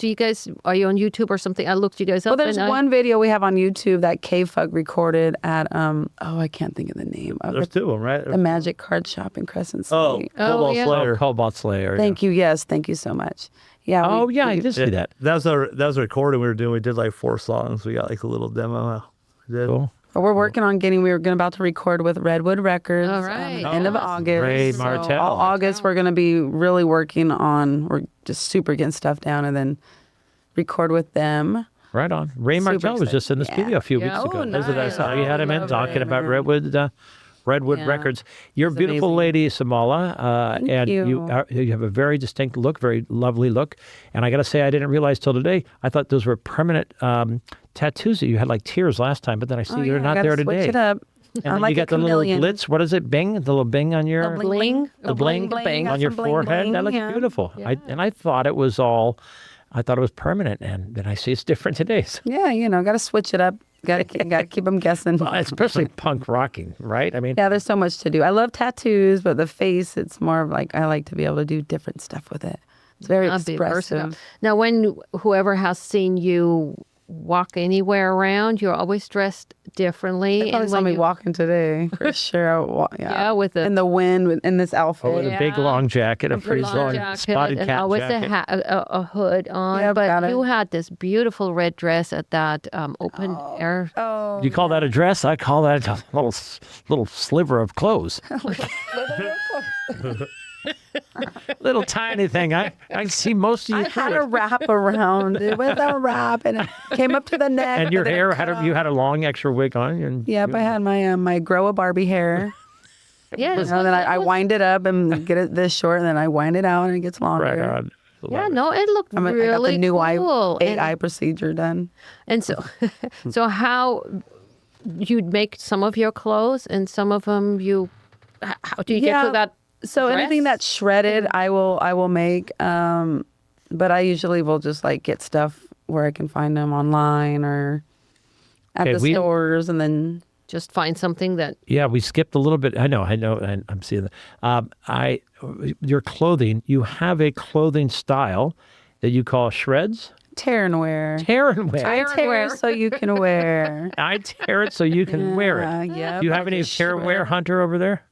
Speaker 1: are you on YouTube or something? I looked you guys up.
Speaker 4: Well, there's
Speaker 1: and
Speaker 4: one video we have on YouTube that K-Fug recorded at I can't think of the name of
Speaker 3: There's
Speaker 4: it.
Speaker 3: 2 of them, right?
Speaker 4: The Magic Card Shop in Crescent City.
Speaker 3: Oh, Cobalt
Speaker 1: yeah.
Speaker 3: Slayer.
Speaker 2: Cobalt Slayer.
Speaker 4: Thank you. Yes, thank you so much. Yeah.
Speaker 2: Oh, yeah, I did see that.
Speaker 3: That was a recording we were doing. We did 4 songs. We got a little demo. We did.
Speaker 2: Cool.
Speaker 4: But we're working on we were about to record with Redwood Records.
Speaker 1: All right.
Speaker 4: End of August.
Speaker 2: Great,
Speaker 4: So
Speaker 2: Martell.
Speaker 4: all August, we're going to be really working on, we're just super getting stuff down and then record with them.
Speaker 2: Right on. Ray
Speaker 4: Super
Speaker 2: Martell was just in the
Speaker 4: excited.
Speaker 2: studio a few
Speaker 1: Yeah.
Speaker 2: weeks ago.
Speaker 1: Oh,
Speaker 2: Isn't that
Speaker 1: nice.
Speaker 2: something? We had him in
Speaker 4: Love
Speaker 2: talking
Speaker 4: Ray,
Speaker 2: about
Speaker 4: man.
Speaker 2: Redwood
Speaker 4: Yeah.
Speaker 2: Records. You're a
Speaker 4: He's
Speaker 2: beautiful
Speaker 4: amazing.
Speaker 2: lady, Samala,
Speaker 4: Thank
Speaker 2: and
Speaker 4: you.
Speaker 2: you have a very distinct look, very lovely look. And I got to say, I didn't realize till today. I thought those were permanent tattoos. You had like tears last time, but then I see you're not
Speaker 4: gotta
Speaker 2: there
Speaker 4: switch
Speaker 2: today.
Speaker 4: it up.
Speaker 2: And
Speaker 4: I'm
Speaker 2: then
Speaker 4: like
Speaker 2: you got
Speaker 4: a
Speaker 2: the little
Speaker 4: chameleon.
Speaker 2: glitz. What is it? Bing? The little bing on your
Speaker 1: Bling.
Speaker 2: the bling,
Speaker 4: bling.
Speaker 2: on
Speaker 4: Got
Speaker 2: your
Speaker 4: some bling,
Speaker 2: forehead.
Speaker 4: bling,
Speaker 2: That looks
Speaker 4: yeah.
Speaker 2: beautiful. I thought it was permanent, and then I see it's different today. So,
Speaker 4: Yeah, got to switch it up. Got to keep them guessing.
Speaker 2: especially punk rocking, right? I mean,
Speaker 4: Yeah, there's so much to do. I love tattoos, but the face, it's more of like I like to be able to do different stuff with it. It's very
Speaker 1: I'll be versatile.
Speaker 4: expressive.
Speaker 1: Now, when whoever has seen you walk anywhere around, you're always dressed differently.
Speaker 4: They probably saw
Speaker 1: when
Speaker 4: me
Speaker 1: you-
Speaker 4: walking today for sure.
Speaker 1: Yeah, with the
Speaker 4: in the wind in this outfit.
Speaker 2: with a big
Speaker 1: Yeah.
Speaker 2: long jacket, a pretty
Speaker 1: long
Speaker 2: long
Speaker 1: jacket
Speaker 2: spotted
Speaker 1: and
Speaker 2: cat
Speaker 1: always
Speaker 2: jacket.
Speaker 1: a hood on.
Speaker 4: Yep,
Speaker 1: but
Speaker 4: got it.
Speaker 1: you had this beautiful red dress at that open air.
Speaker 4: Oh,
Speaker 2: You call that a dress? I call that a little sliver of clothes. Little tiny thing. I see most of you
Speaker 4: I had
Speaker 2: through
Speaker 4: a
Speaker 2: it.
Speaker 4: wrap around. It was a wrap, and it came up to the neck.
Speaker 2: And your
Speaker 4: but then it
Speaker 2: hair
Speaker 4: cut off.
Speaker 2: you had a long extra wig on. And
Speaker 4: Yep, I had my grow a Barbie hair.
Speaker 1: Yeah,
Speaker 4: Then I wind it up and get it this short, and then I wind it out, and it gets longer.
Speaker 2: right on.
Speaker 1: yeah, no, it looked
Speaker 4: I got
Speaker 1: really
Speaker 4: the new
Speaker 1: cool.
Speaker 4: AI procedure done.
Speaker 1: And so, so how you'd make some of your clothes, and some of them how do you get to that?
Speaker 4: So anything
Speaker 1: dress?
Speaker 4: that's shredded, I will make. But I usually will just like get stuff where I can find them online or at
Speaker 2: Okay,
Speaker 4: the stores, and then
Speaker 1: Just find something that
Speaker 2: Yeah, we skipped a little bit. I know. And I'm seeing that. Your clothing, you have a clothing style that you call shreds?
Speaker 4: tear and wear.
Speaker 2: Tear and wear.
Speaker 4: I tear so you can wear.
Speaker 2: I tear it so you can wear it.
Speaker 4: Yeah.
Speaker 2: Do you have any tear and wear hunter over there?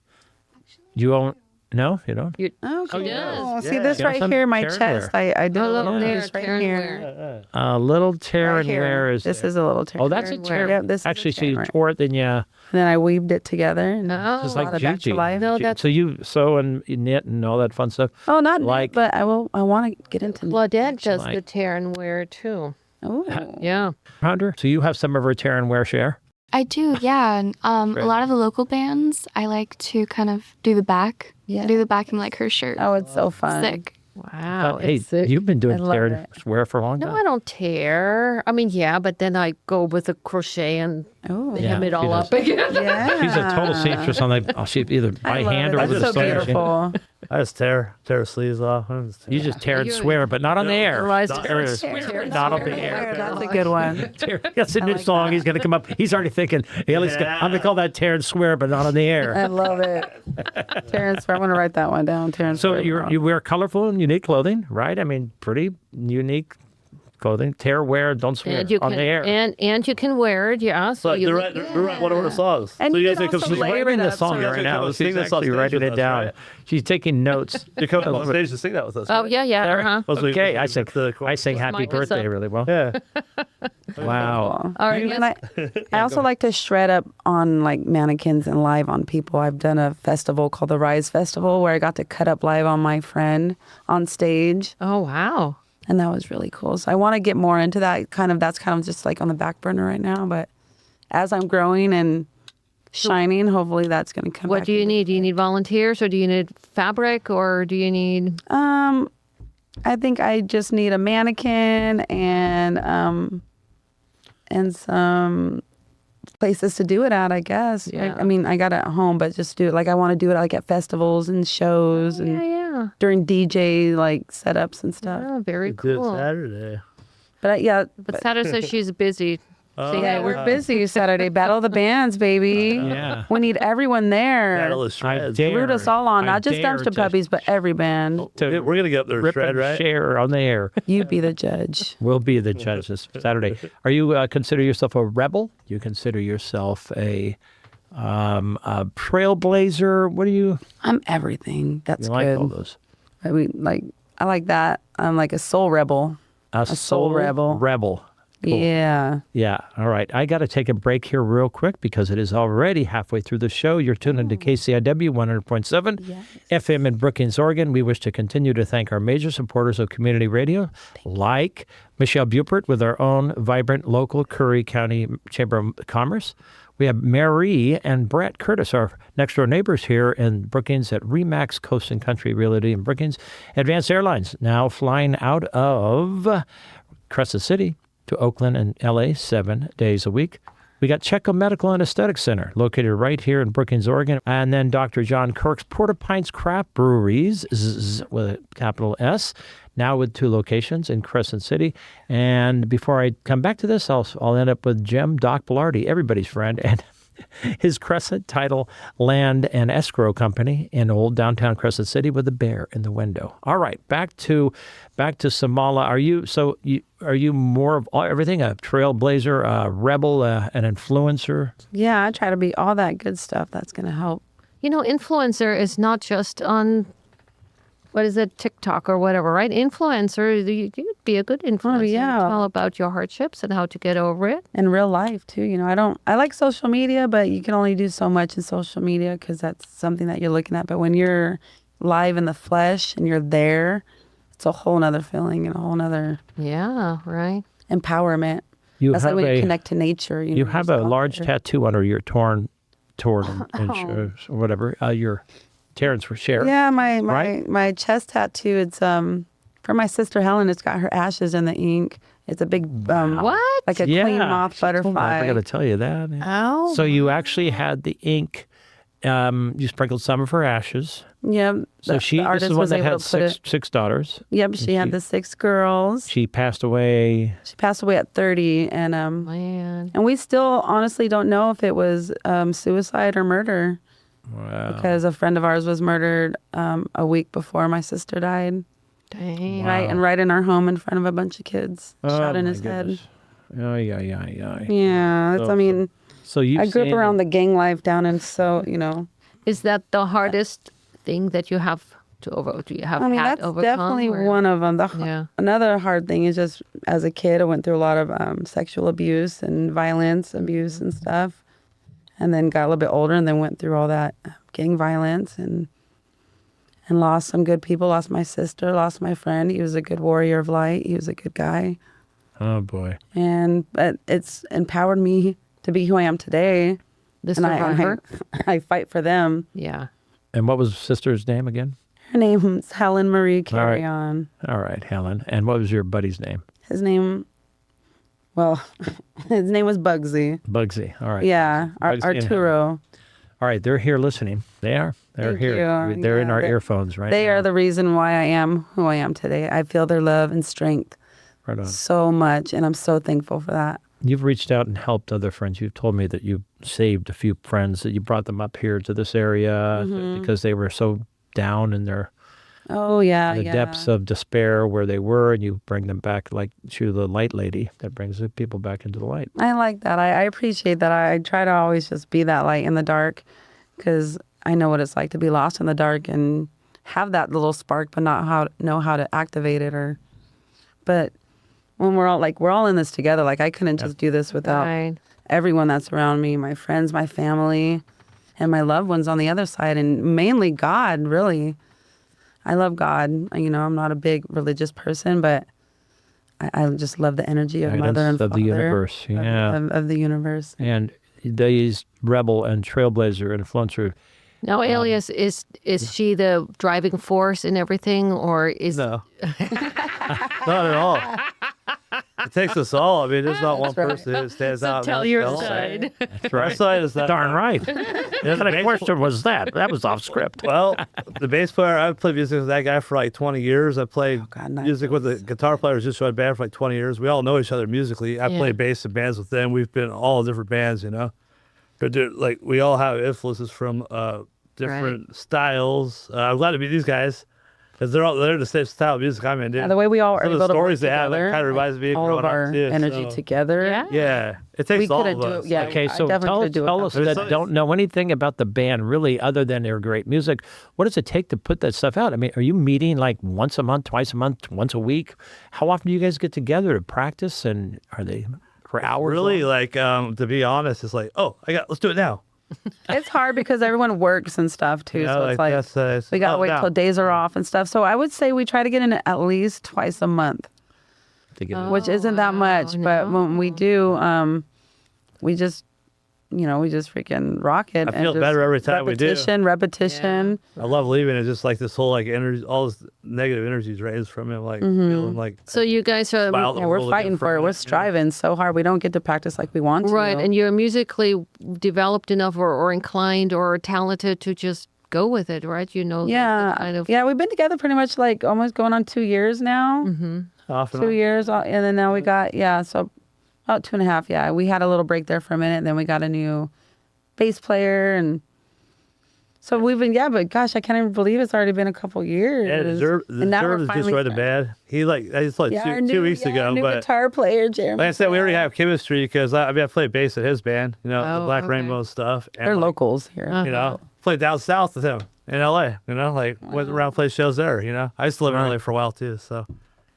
Speaker 2: You own? No, you don't?
Speaker 4: Oh, cool.
Speaker 1: yes.
Speaker 4: See this
Speaker 2: Yeah,
Speaker 4: right
Speaker 2: some
Speaker 4: here, my
Speaker 2: tear and
Speaker 4: chest. I did a
Speaker 1: look
Speaker 4: little
Speaker 1: there,
Speaker 4: piece right
Speaker 1: tear and
Speaker 4: here.
Speaker 1: wear.
Speaker 2: A little tear
Speaker 4: Right
Speaker 2: and
Speaker 4: here.
Speaker 2: wear is.
Speaker 4: This is a little tear.
Speaker 2: Oh, that's a
Speaker 1: and
Speaker 2: tear.
Speaker 1: wear.
Speaker 4: Yep, this is a
Speaker 2: Actually, so
Speaker 4: tear
Speaker 2: you
Speaker 4: and wear.
Speaker 2: tore it, then yeah.
Speaker 4: And then I weaved it together. And
Speaker 1: Oh,
Speaker 2: Just like
Speaker 4: brought it back to
Speaker 2: GiGi.
Speaker 4: life.
Speaker 1: No, that's-
Speaker 2: So you sew and you knit and all that fun stuff.
Speaker 4: Oh, not
Speaker 2: like-
Speaker 4: like, but I want to get into.
Speaker 1: Claudette does
Speaker 2: like-
Speaker 1: the tear and wear too.
Speaker 4: Oh,
Speaker 1: Yeah.
Speaker 2: Hunter, so you have some of her tear and wear share?
Speaker 5: I do, yeah. And,
Speaker 2: Great.
Speaker 5: a lot of the local bands, I like to kind of do the back.
Speaker 4: Yeah.
Speaker 5: I do the back in like her shirt.
Speaker 4: oh, it's so fun.
Speaker 5: Sick.
Speaker 1: Wow.
Speaker 2: Hey,
Speaker 1: it's sick.
Speaker 2: you've been doing
Speaker 4: I love
Speaker 2: tear and
Speaker 4: it.
Speaker 2: wear for a long
Speaker 1: No,
Speaker 2: time.
Speaker 1: I don't tear. I mean, yeah, but then I go with the crochet and
Speaker 4: Oh,
Speaker 2: Yeah,
Speaker 1: hem it
Speaker 2: she
Speaker 1: all
Speaker 2: does.
Speaker 1: up again.
Speaker 4: yeah.
Speaker 2: She's a total seamstress on that. She either by
Speaker 4: I love
Speaker 2: hand
Speaker 4: it.
Speaker 2: or with
Speaker 4: That's
Speaker 2: a
Speaker 4: so
Speaker 2: sewing machine.
Speaker 4: beautiful.
Speaker 3: I just tear sleeves off. I just tear.
Speaker 2: You just tear and
Speaker 1: You're-
Speaker 2: swear, but not on the air.
Speaker 1: Otherwise,
Speaker 2: Tear and swear, not on the air.
Speaker 4: That's a good one.
Speaker 2: That's a new song. He's going to come up. He's already thinking, hey, I'm going to call that tear and swear, but not on the
Speaker 4: I
Speaker 2: air.
Speaker 4: love it. Terrence, I'm going to write that one down. Terrence.
Speaker 2: So you wear colorful and unique clothing, right? I mean, pretty unique clothing. Tear, wear, don't swear
Speaker 1: and you
Speaker 2: on
Speaker 1: can
Speaker 2: the air.
Speaker 1: and you can wear it, yeah. So
Speaker 3: But
Speaker 1: you
Speaker 3: they're right one of her songs.
Speaker 4: And
Speaker 3: so
Speaker 4: you
Speaker 3: you guys
Speaker 4: can
Speaker 3: can
Speaker 4: also
Speaker 3: come
Speaker 2: She's
Speaker 4: layer
Speaker 3: sing.
Speaker 2: writing
Speaker 4: it
Speaker 2: the
Speaker 4: up
Speaker 2: song
Speaker 4: so
Speaker 2: right
Speaker 3: you
Speaker 2: now.
Speaker 3: can
Speaker 2: She's
Speaker 3: sing this on
Speaker 2: actually
Speaker 3: stage
Speaker 2: writing
Speaker 3: with
Speaker 2: it
Speaker 3: us,
Speaker 2: down.
Speaker 3: right?
Speaker 2: She's taking notes.
Speaker 3: You come up on stage to sing that with us.
Speaker 1: Oh
Speaker 3: right?
Speaker 1: yeah, yeah. Uh-huh.
Speaker 3: Once we-
Speaker 2: Okay,
Speaker 3: once
Speaker 2: I
Speaker 3: we get to the
Speaker 2: sing Happy
Speaker 1: mic is
Speaker 2: Birthday
Speaker 1: up.
Speaker 2: really well.
Speaker 3: Yeah.
Speaker 2: Wow.
Speaker 1: All right.
Speaker 4: And I also like to shred up on like mannequins and live on people. I've done a festival called the Rise Festival where I got to cut up live on my friend on stage.
Speaker 1: Oh wow.
Speaker 4: And that was really cool. So I want to get more into that. That's kind of just like on the back burner right now. But as I'm growing and shining, hopefully that's going to come
Speaker 1: What
Speaker 4: back
Speaker 1: do you
Speaker 4: into-
Speaker 1: need? Do you need volunteers, or do you need fabric, or do you need?
Speaker 4: I think I just need a mannequin and some places to do it at, I guess.
Speaker 1: Yeah.
Speaker 4: I mean, I got it at home, but just do it like I want to do it like at festivals and shows and
Speaker 1: Yeah.
Speaker 4: during DJ like setups and stuff.
Speaker 1: Oh, very
Speaker 3: Do it
Speaker 1: cool.
Speaker 3: Saturday.
Speaker 4: But yeah,
Speaker 1: But Sarah says she's busy.
Speaker 4: yeah, we're busy Saturday. Battle of the Bands, baby.
Speaker 2: Yeah.
Speaker 4: We need everyone there.
Speaker 3: Battle of Shreds.
Speaker 2: dare-
Speaker 4: Root us all on,
Speaker 2: I
Speaker 4: not just
Speaker 2: dare
Speaker 4: Dumpster
Speaker 2: to-
Speaker 4: Puppies, but every band.
Speaker 2: To
Speaker 3: We're gonna get up there,
Speaker 2: rip
Speaker 3: shred,
Speaker 2: and
Speaker 3: right?
Speaker 2: share on the air.
Speaker 4: You be the judge.
Speaker 2: We'll be the judge this Saturday. Are you consider yourself a rebel? You consider yourself a trailblazer? What do you?
Speaker 4: I'm everything. That's
Speaker 2: You like
Speaker 4: good.
Speaker 2: all those?
Speaker 4: I like that. I'm like a soul rebel.
Speaker 2: A
Speaker 4: soul rebel.
Speaker 2: Rebel. Cool.
Speaker 4: Yeah.
Speaker 2: Yeah. All right. I got to take a break here real quick because it is already halfway through the show. You're tuned into KCIW 100.7 FM in Brookings, Oregon. We wish to continue to thank our major supporters of community radio, like Michelle Bupert with our own vibrant local Curry County Chamber of Commerce. We have Mary and Brett Curtis, our next door neighbors here in Brookings at Remax Coast and Country Realty in Brookings. Advanced Airlines now flying out of Crescent City, to Oakland and LA 7 days a week. We got Checo Medical and Aesthetic Center, located right here in Brookings, Oregon. And then Dr. John Kirk's Porta Pints Craft Breweries, with a capital S, now with 2 locations in Crescent City. And before I come back to this, I'll end up with Jim Doc Bilardi, everybody's friend, and his Crescent Title Land and Escrow Company in old downtown Crescent City with a bear in the window. All right, back to Samala. Are you more of everything? A trailblazer, a rebel, an influencer?
Speaker 4: Yeah, I try to be all that good stuff that's going to help.
Speaker 1: Influencer is not just on, what is it, TikTok or whatever, right? Influencer, you'd be a good influencer.
Speaker 4: yeah.
Speaker 1: Tell about your hardships and how to get over it.
Speaker 4: In real life, too. I like social media, but you can only do so much in social media because that's something that you're looking at. But when you're live in the flesh and you're there, it's a whole nother feeling and a whole nother
Speaker 1: Yeah, right.
Speaker 4: empowerment.
Speaker 2: You
Speaker 4: That's like
Speaker 2: have
Speaker 4: when you connect to nature.
Speaker 2: You have
Speaker 4: just
Speaker 2: a
Speaker 4: out
Speaker 2: large
Speaker 4: there.
Speaker 2: tattoo under your torn and whatever. Your Terrence for share.
Speaker 4: Yeah, my
Speaker 2: right?
Speaker 4: my chest tattoo. It's for my sister Helen. It's got her ashes in the ink. It's a big
Speaker 1: What?
Speaker 4: like a
Speaker 2: Yeah.
Speaker 4: queen moth
Speaker 2: She told me.
Speaker 4: butterfly.
Speaker 2: I got to tell you that.
Speaker 1: Oh.
Speaker 2: So you actually had the ink. You sprinkled some of her ashes.
Speaker 4: Yep.
Speaker 2: So
Speaker 4: the
Speaker 2: this is
Speaker 4: artist
Speaker 2: one
Speaker 4: was
Speaker 2: that
Speaker 4: able
Speaker 2: had
Speaker 4: to put it.
Speaker 2: six daughters.
Speaker 4: Yep, she had the 6 girls.
Speaker 2: She passed away.
Speaker 4: She passed away at 30, and
Speaker 1: Man.
Speaker 4: we still honestly don't know if it was suicide or murder
Speaker 2: Wow.
Speaker 4: because a friend of ours was murdered a week before my sister died.
Speaker 1: Dang.
Speaker 4: Right, and right in our home in front of a bunch of kids, shot in
Speaker 2: my
Speaker 4: his
Speaker 2: goodness. Oh, yeah.
Speaker 4: Yeah,
Speaker 2: So- So you
Speaker 4: I grew up around the gang life down in
Speaker 1: Is that the hardest thing that you have to overcome? Do you have had
Speaker 4: that's
Speaker 1: overcome?
Speaker 4: definitely
Speaker 1: or-
Speaker 4: one of them.
Speaker 1: Yeah.
Speaker 4: Another hard thing is just as a kid, I went through a lot of sexual abuse and violence abuse and stuff. And then got a little bit older and then went through all that gang violence and lost some good people, lost my sister, lost my friend. He was a good warrior of light. He was a good guy.
Speaker 2: Oh, boy.
Speaker 4: But it's empowered me to be who I am today.
Speaker 1: The
Speaker 4: And
Speaker 1: survivor?
Speaker 4: I fight for them.
Speaker 1: Yeah.
Speaker 2: And what was sister's name again?
Speaker 4: Her name's Helen Marie
Speaker 2: All right.
Speaker 4: Carry On.
Speaker 2: All right, Helen. And what was your buddy's name?
Speaker 4: His name, his name was Bugsy.
Speaker 2: Bugsy. All right.
Speaker 4: Yeah,
Speaker 2: Bugsy and
Speaker 4: Arturo.
Speaker 2: All right, they're here listening. They are. They're
Speaker 4: Thank
Speaker 2: here.
Speaker 4: you.
Speaker 2: They're in
Speaker 4: Yeah,
Speaker 2: our
Speaker 4: they-
Speaker 2: earphones right
Speaker 4: They
Speaker 2: now.
Speaker 4: are the reason why I am who I am today. I feel their love and strength
Speaker 2: Right on.
Speaker 4: so much, and I'm so thankful for that.
Speaker 2: You've reached out and helped other friends. You've told me that you saved a few friends, that you brought them up here to this area because they were so down in their
Speaker 4: Oh yeah,
Speaker 2: the
Speaker 4: yeah.
Speaker 2: depths of despair where they were, and you bring them back like to the light lady that brings the people back into the light.
Speaker 4: I like that. I appreciate that. I try to always just be that light in the dark because I know what it's like to be lost in the dark and have that little spark, but not know how to activate it. But when we're all in this together, like I couldn't just do this without
Speaker 1: Right.
Speaker 4: everyone that's around me, my friends, my family, and my loved ones on the other side, and mainly God, really. I love God. I'm not a big religious person, but I just love the energy of Mother and
Speaker 2: Guidance of
Speaker 4: Father.
Speaker 2: the universe, yeah.
Speaker 4: Of the universe.
Speaker 2: And these rebel and trailblazer influencer.
Speaker 1: Now, Alias, is she the driving force in everything, or is
Speaker 3: No. Not at all. It takes us all. I mean, there's not one person who stands out.
Speaker 1: tell
Speaker 3: and
Speaker 1: your
Speaker 3: that's
Speaker 1: side?
Speaker 2: That's
Speaker 3: Our side is that.
Speaker 2: Darn right. What kind of question was that? That was off script.
Speaker 3: Well, the bass player, I've played music with that guy for like 20 years. I played
Speaker 4: God, nice.
Speaker 3: music with the guitar players just joined band for like 20 years. We all know each other musically. I
Speaker 1: Yeah.
Speaker 3: played bass in bands with them. We've been in all different bands, But we all have influences from different styles. I'm glad to meet these guys because they're the same style of music I'm in.
Speaker 4: Yeah, the way we all are
Speaker 3: Some of
Speaker 4: able
Speaker 3: the
Speaker 4: to work
Speaker 3: stories they have
Speaker 4: together,
Speaker 3: kind of reminds me of
Speaker 4: all
Speaker 3: growing
Speaker 4: of
Speaker 3: up,
Speaker 4: our
Speaker 3: too,
Speaker 4: energy
Speaker 3: so-
Speaker 4: together.
Speaker 1: Yeah.
Speaker 3: Yeah, it takes
Speaker 4: We
Speaker 3: all
Speaker 4: couldn't
Speaker 3: of
Speaker 4: do
Speaker 3: us.
Speaker 4: it. Yeah,
Speaker 2: Okay,
Speaker 4: I
Speaker 2: so
Speaker 4: definitely
Speaker 2: tell
Speaker 4: couldn't do it
Speaker 2: us
Speaker 4: without
Speaker 2: that
Speaker 3: them.
Speaker 2: don't know anything about the band really other than their great music. What does it take to put that stuff out? I mean, are you meeting like once a month, twice a month, once a week? How often do you guys get together to practice? And are they for hours?
Speaker 3: Really,
Speaker 2: long?
Speaker 3: to be honest, it's like, let's do it now.
Speaker 4: It's hard because everyone works and stuff too. so it's like
Speaker 3: that's,
Speaker 4: we gotta wait
Speaker 3: now.
Speaker 4: till days are off and stuff. So I would say we try to get in at least twice a month,
Speaker 2: To get
Speaker 4: which isn't that much. But when we do, we just we just freaking rock it.
Speaker 3: I feel
Speaker 4: and
Speaker 3: better every time we do.
Speaker 4: Repetition.
Speaker 3: I love leaving. It's just like this whole like energy, all this negative energy drains from him. Like feeling like
Speaker 1: So you guys are
Speaker 3: Wow.
Speaker 4: Yeah, we're fighting for it. We're striving so hard. We don't get to practice like we want to.
Speaker 1: right, and you're musically developed enough or inclined or talented to just go with it, right?
Speaker 4: Yeah.
Speaker 1: kind of.
Speaker 4: Yeah, we've been together pretty much like almost going on 2 years now.
Speaker 3: off and
Speaker 4: 2
Speaker 3: on.
Speaker 4: years. And then now we got, so about 2.5. Yeah. We had a little break there for a minute. And then we got a new bass player. And so we've been, but gosh, I can't even believe it's already been a couple years.
Speaker 3: Yeah, the
Speaker 4: and now
Speaker 3: Jerv
Speaker 4: we're
Speaker 3: is just
Speaker 4: finally
Speaker 3: right the bad. He I just like
Speaker 4: our
Speaker 3: 2 weeks ago,
Speaker 4: our new
Speaker 3: but
Speaker 4: guitar player, Jeremy.
Speaker 3: like I said, we already have chemistry because I played bass at his band, the
Speaker 1: Oh,
Speaker 3: Black
Speaker 1: okay.
Speaker 3: Rainbow stuff. And
Speaker 4: They're
Speaker 3: like,
Speaker 4: locals here.
Speaker 3: played down south with him in LA, went around played shows there, I used to live in LA for a while too, so.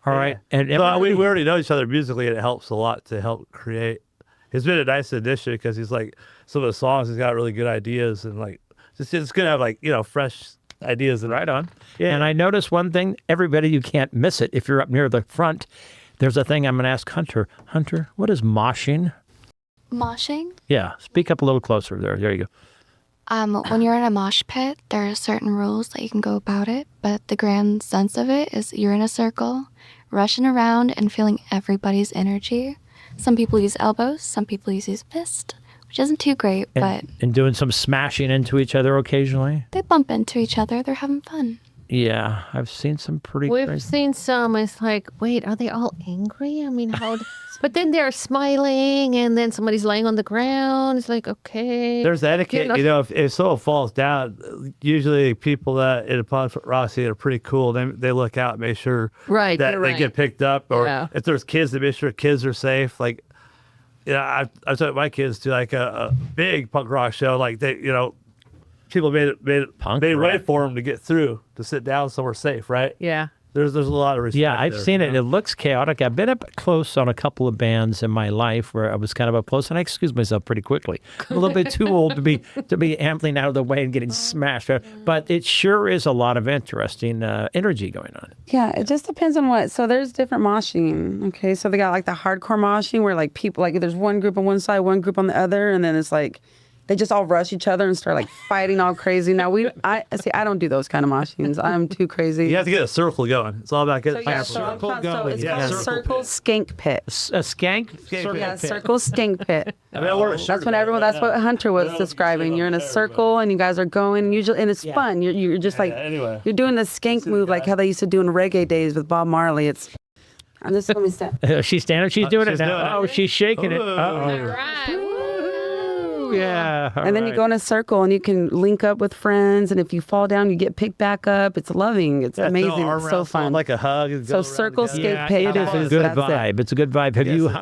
Speaker 2: All right. And
Speaker 3: So we already know each other musically, and it helps a lot to help create. It's been a nice addition because he's like, some of the songs, he's got really good ideas, and like, it's going to have like, fresh ideas. And
Speaker 2: right on.
Speaker 3: Yeah.
Speaker 2: And I noticed one thing, everybody, you can't miss it. If you're up near the front, there's a thing I'm going to ask Hunter. Hunter, what is moshing?
Speaker 5: Moshing?
Speaker 2: Yeah, speak up a little closer there. There you go.
Speaker 5: When you're in a mosh pit, there are certain rules that you can go about it, but the grand sense of it is you're in a circle, rushing around and feeling everybody's energy. Some people use elbows, some people use fist, which isn't too great, but
Speaker 2: And doing some smashing into each other occasionally.
Speaker 5: they bump into each other. They're having fun.
Speaker 2: Yeah, I've seen some pretty
Speaker 1: We've
Speaker 2: crazy.
Speaker 1: seen some. It's like, wait, are they all angry? I mean, how? But then they're smiling, and then somebody's laying on the ground. It's like, okay.
Speaker 3: There's etiquette, if someone falls down, usually people that in a pond Rossi are pretty cool. They look out, make sure
Speaker 1: Right,
Speaker 3: that
Speaker 1: you're
Speaker 3: they
Speaker 1: right.
Speaker 3: get picked up, or
Speaker 1: Yeah.
Speaker 3: if there's kids, they make sure kids are safe. Like, I took my kids to like a big punk rock show. Like people made
Speaker 2: Punk
Speaker 3: way
Speaker 2: rock.
Speaker 3: for them to get through to sit down somewhere safe, right?
Speaker 1: Yeah.
Speaker 3: There's a lot of respect.
Speaker 2: Yeah, I've
Speaker 3: there,
Speaker 2: seen it. It looks chaotic. I've been up close on a couple of bands in my life where I was kind of up close, and I excused myself pretty quickly. I'm a little bit too old to be ambling out of the way and getting smashed. But it sure is a lot of interesting energy going on.
Speaker 4: Yeah, it just depends on what. So there's different moshing. Okay, so they got like the hardcore moshing where like people, like there's one group on one side, one group on the other, and then it's like they just all rush each other and start like fighting all crazy. Now I don't do those kind of moshings. I'm too crazy.
Speaker 3: You have to get a circle going. It's all about getting
Speaker 4: So, yeah,
Speaker 3: a
Speaker 4: so,
Speaker 3: circle
Speaker 4: I'm
Speaker 3: going.
Speaker 4: so it's
Speaker 3: Yeah,
Speaker 4: called Circle Skank Pit.
Speaker 2: A skank?
Speaker 4: Yeah, Circle Skank Pit.
Speaker 3: I mean, I wore a shirt
Speaker 4: That's when
Speaker 3: about
Speaker 4: everyone.
Speaker 3: it right
Speaker 4: That's what
Speaker 3: now.
Speaker 4: Hunter was describing. You're in a circle and you guys are going. Usually, and it's fun. You're just like
Speaker 3: anyway.
Speaker 4: you're doing the skank move, like how they used to do in reggae days with Bob Marley. It's. I'm just let me step.
Speaker 2: She's standing. She's doing
Speaker 3: she's
Speaker 2: it now.
Speaker 3: doing it.
Speaker 2: Oh, she's shaking it. Uh-oh.
Speaker 1: Right.
Speaker 2: Yeah.
Speaker 4: And then you go in a circle and you can link up with friends. And if you fall down, you get picked back up. It's loving. It's
Speaker 3: Yeah, throw
Speaker 4: amazing.
Speaker 3: arm
Speaker 4: It's
Speaker 3: around
Speaker 4: so
Speaker 3: someone
Speaker 4: fun.
Speaker 3: like a hug. And
Speaker 4: So
Speaker 3: go around
Speaker 4: circle
Speaker 3: together.
Speaker 4: skate
Speaker 2: Yeah,
Speaker 4: pit
Speaker 2: it is a
Speaker 4: is-
Speaker 2: good
Speaker 4: that's it.
Speaker 2: vibe. It's a good vibe.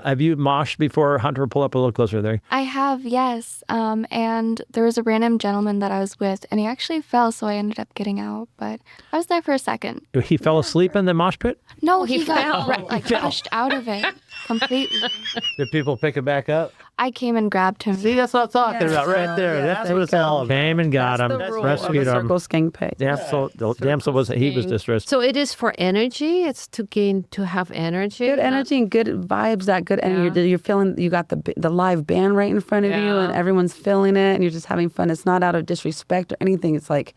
Speaker 2: Have you moshed before? Hunter, pull up a little closer there.
Speaker 5: I have, yes. And there was a random gentleman that I was with, and he actually fell, so I ended up getting out. But I was there for a second.
Speaker 2: He fell asleep in the mosh pit?
Speaker 5: No,
Speaker 1: he
Speaker 5: he got
Speaker 1: fell.
Speaker 5: pushed out of it completely.
Speaker 3: Did people pick it back up?
Speaker 5: I came and grabbed him.
Speaker 3: See, that's what I'm talking
Speaker 4: Yeah,
Speaker 3: about right there.
Speaker 4: yeah,
Speaker 3: that's
Speaker 4: there
Speaker 3: what
Speaker 4: you
Speaker 3: it's all
Speaker 4: go.
Speaker 3: about.
Speaker 2: Came and got
Speaker 4: That's
Speaker 2: him.
Speaker 4: the rule of the
Speaker 2: Rescued him.
Speaker 4: circle skank pit.
Speaker 2: The damsel was he was distressed.
Speaker 1: So it is for energy. It's to have energy.
Speaker 4: Good energy and good vibes. That good energy. You're feeling. You got the live band right in front of you,
Speaker 1: Yeah.
Speaker 4: and everyone's feeling it, and you're just having fun. It's not out of disrespect or anything. It's like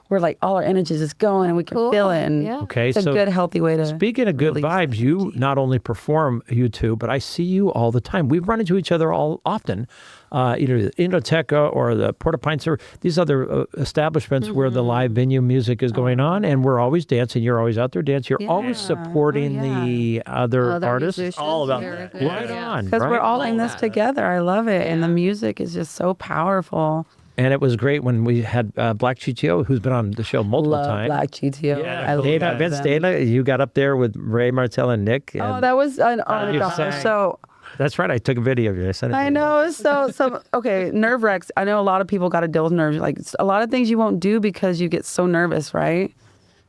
Speaker 4: we're like all our energies is going, and we can
Speaker 1: Cool.
Speaker 4: feel it. And
Speaker 1: Yeah.
Speaker 2: Okay,
Speaker 4: it's a
Speaker 2: so
Speaker 4: good, healthy way to.
Speaker 2: speaking of good
Speaker 4: release
Speaker 2: vibes, you
Speaker 4: energy.
Speaker 2: not only perform, you two, but I see you all the time. We run into each other all often, either the Indoteca or the Porta Pints or these other establishments where the live venue music is going on, and we're always dancing. You're always out there dancing. You're always
Speaker 4: Yeah.
Speaker 2: supporting the other artists.
Speaker 1: musicians,
Speaker 3: all about
Speaker 1: very
Speaker 3: that.
Speaker 1: good.
Speaker 2: Right
Speaker 1: Yeah.
Speaker 2: on.
Speaker 4: Because
Speaker 2: right?
Speaker 4: we're all in this together. I love it, and the music is just so powerful.
Speaker 2: And it was great when we had Black GTO, who's been on the show multiple
Speaker 4: Love
Speaker 2: times.
Speaker 4: Black GTO.
Speaker 3: Yeah,
Speaker 4: I love
Speaker 2: Dana, Vince
Speaker 4: them.
Speaker 2: Dana, you got up there with Ray Martell and Nick.
Speaker 4: Oh,
Speaker 2: and-
Speaker 4: that was an
Speaker 2: you
Speaker 4: honor.
Speaker 2: sang.
Speaker 4: So
Speaker 2: That's right. I took a video of you. I sent it to
Speaker 4: I
Speaker 2: you.
Speaker 4: know. So okay, nerve wrecks. I know a lot of people got to deal with nerves. Like a lot of things you won't do because you get so nervous, right?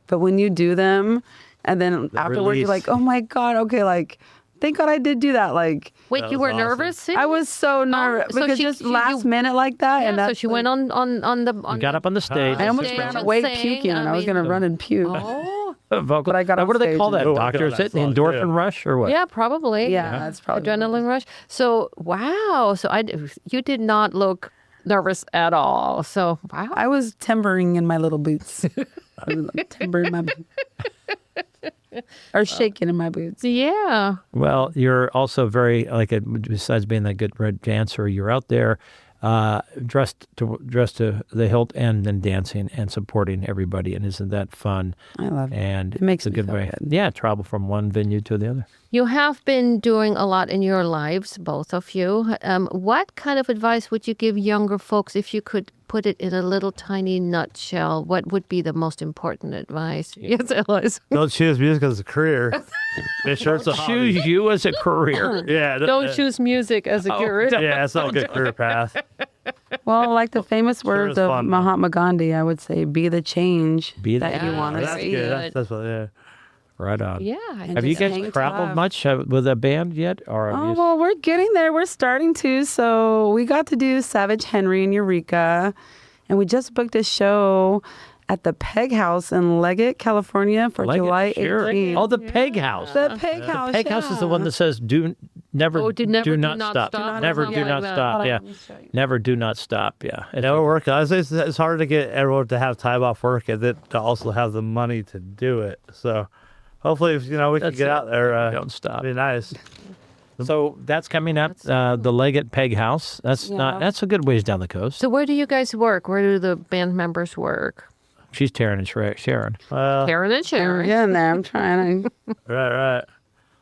Speaker 4: But when you do them, and then afterwards you're
Speaker 3: release.
Speaker 4: like, oh my God, okay, like thank God I did do that. Like
Speaker 1: Wait,
Speaker 3: That
Speaker 1: you
Speaker 3: was
Speaker 1: were
Speaker 3: awesome.
Speaker 1: nervous?
Speaker 4: I was so nervous
Speaker 1: so
Speaker 4: because
Speaker 1: she-
Speaker 4: just
Speaker 1: she-
Speaker 4: last
Speaker 1: you-
Speaker 4: minute like that,
Speaker 1: Yeah,
Speaker 4: and
Speaker 1: so
Speaker 4: that's
Speaker 1: she
Speaker 4: like,
Speaker 1: went on the.
Speaker 2: You got up on the stage.
Speaker 4: I almost
Speaker 1: stage
Speaker 4: ran
Speaker 1: and
Speaker 4: away
Speaker 1: sang,
Speaker 4: puking, and I was
Speaker 1: mean-
Speaker 4: gonna run and puke.
Speaker 1: Oh,
Speaker 2: vocal.
Speaker 4: But I got on
Speaker 2: what do they
Speaker 4: stage
Speaker 2: call
Speaker 4: and-
Speaker 2: that,
Speaker 3: Oh, I
Speaker 2: doctor?
Speaker 3: know
Speaker 2: Is
Speaker 3: that
Speaker 2: it the
Speaker 3: song,
Speaker 2: endorphin
Speaker 3: too.
Speaker 2: rush or what?
Speaker 1: Yeah, probably.
Speaker 4: Yeah, that's probably what it
Speaker 1: Adrenaline rush. So, wow. So you did not look nervous at all. So, wow.
Speaker 4: I was timbering in my little boots. I was like, timbering my boots. Or shaking in my boots.
Speaker 1: Yeah.
Speaker 2: Well, you're also very, besides being a good red dancer, you're out there dressed to the hilt and then dancing and supporting everybody. And isn't that fun?
Speaker 4: I love it.
Speaker 2: And
Speaker 4: It makes
Speaker 2: it's a
Speaker 4: me
Speaker 2: good
Speaker 4: feel
Speaker 2: way.
Speaker 4: good.
Speaker 2: Yeah, travel from one venue to the other.
Speaker 1: You have been doing a lot in your lives, both of you. What kind of advice would you give younger folks if you could put it in a little tiny nutshell? What would be the most important advice? Yes, Alice.
Speaker 3: Don't choose music as a career. Make sure it's a hobby.
Speaker 2: Choose you as a career.
Speaker 3: Yeah.
Speaker 1: Don't choose music as a career.
Speaker 3: Yeah, it's not a good career path.
Speaker 4: Well, like the famous
Speaker 3: Sure
Speaker 4: words
Speaker 3: is
Speaker 4: of
Speaker 3: fun.
Speaker 4: Mahatma Gandhi, I would say, be the change
Speaker 2: Be
Speaker 4: that
Speaker 2: the-
Speaker 4: you want to
Speaker 3: That's
Speaker 4: see.
Speaker 3: good. That's what, yeah.
Speaker 2: Right on.
Speaker 1: Yeah.
Speaker 2: Have you
Speaker 4: just
Speaker 2: guys
Speaker 4: hang
Speaker 2: traveled
Speaker 4: tough.
Speaker 2: much with a band yet? Or have
Speaker 4: Oh,
Speaker 2: you...
Speaker 4: well, we're getting there. We're starting to. So we got to do Savage Henry in Eureka, and we just booked a show at the Peg House in Leggett, California for
Speaker 2: Leggett,
Speaker 4: July
Speaker 2: sure.
Speaker 4: 18th.
Speaker 2: Oh, the Peg House.
Speaker 4: The Peg House.
Speaker 2: Peg House is the one that says do not
Speaker 1: Oh, do not
Speaker 2: stop.
Speaker 1: stop.
Speaker 2: Never
Speaker 1: Something
Speaker 2: do not
Speaker 1: like that.
Speaker 2: stop. Yeah.
Speaker 4: Let me show you.
Speaker 2: Never do not stop. Yeah.
Speaker 3: Yeah, we're working. I say it's hard to get everyone to have time off work and then to also have the money to do it. So hopefully, if, we can
Speaker 2: That's
Speaker 3: get
Speaker 2: it.
Speaker 3: out there.
Speaker 2: Don't stop.
Speaker 3: It'd be nice.
Speaker 2: So that's coming up. The Leggett Peg House. That's
Speaker 4: Yeah.
Speaker 2: that's a good ways down the coast.
Speaker 1: So where do you guys work? Where do the band members work?
Speaker 2: She's Taryn and Sharon.
Speaker 3: Well,
Speaker 1: Karen and
Speaker 4: I'm
Speaker 1: Sharon.
Speaker 4: getting there. I'm trying to.
Speaker 3: right.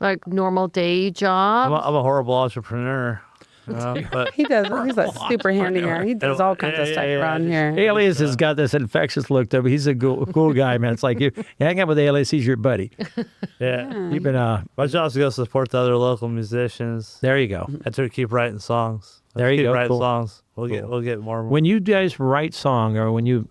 Speaker 1: Like normal day job.
Speaker 3: I'm a horrible entrepreneur. But
Speaker 4: He does. He's like super handy here. He does all kinds of
Speaker 3: Yeah,
Speaker 4: stuff
Speaker 3: yeah,
Speaker 4: around
Speaker 3: yeah.
Speaker 4: here.
Speaker 2: Alias has got this infectious look to him. He's a cool guy, man. It's like you hang out with Alias, he's your buddy.
Speaker 3: yeah,
Speaker 2: You've been
Speaker 3: my job's to go support the other local musicians
Speaker 2: there. You go.
Speaker 3: and to keep writing songs.
Speaker 2: There you
Speaker 3: keep
Speaker 2: go.
Speaker 3: Writing
Speaker 2: Cool.
Speaker 3: songs. We'll
Speaker 2: Cool.
Speaker 3: get more.
Speaker 2: When you guys write song, or when you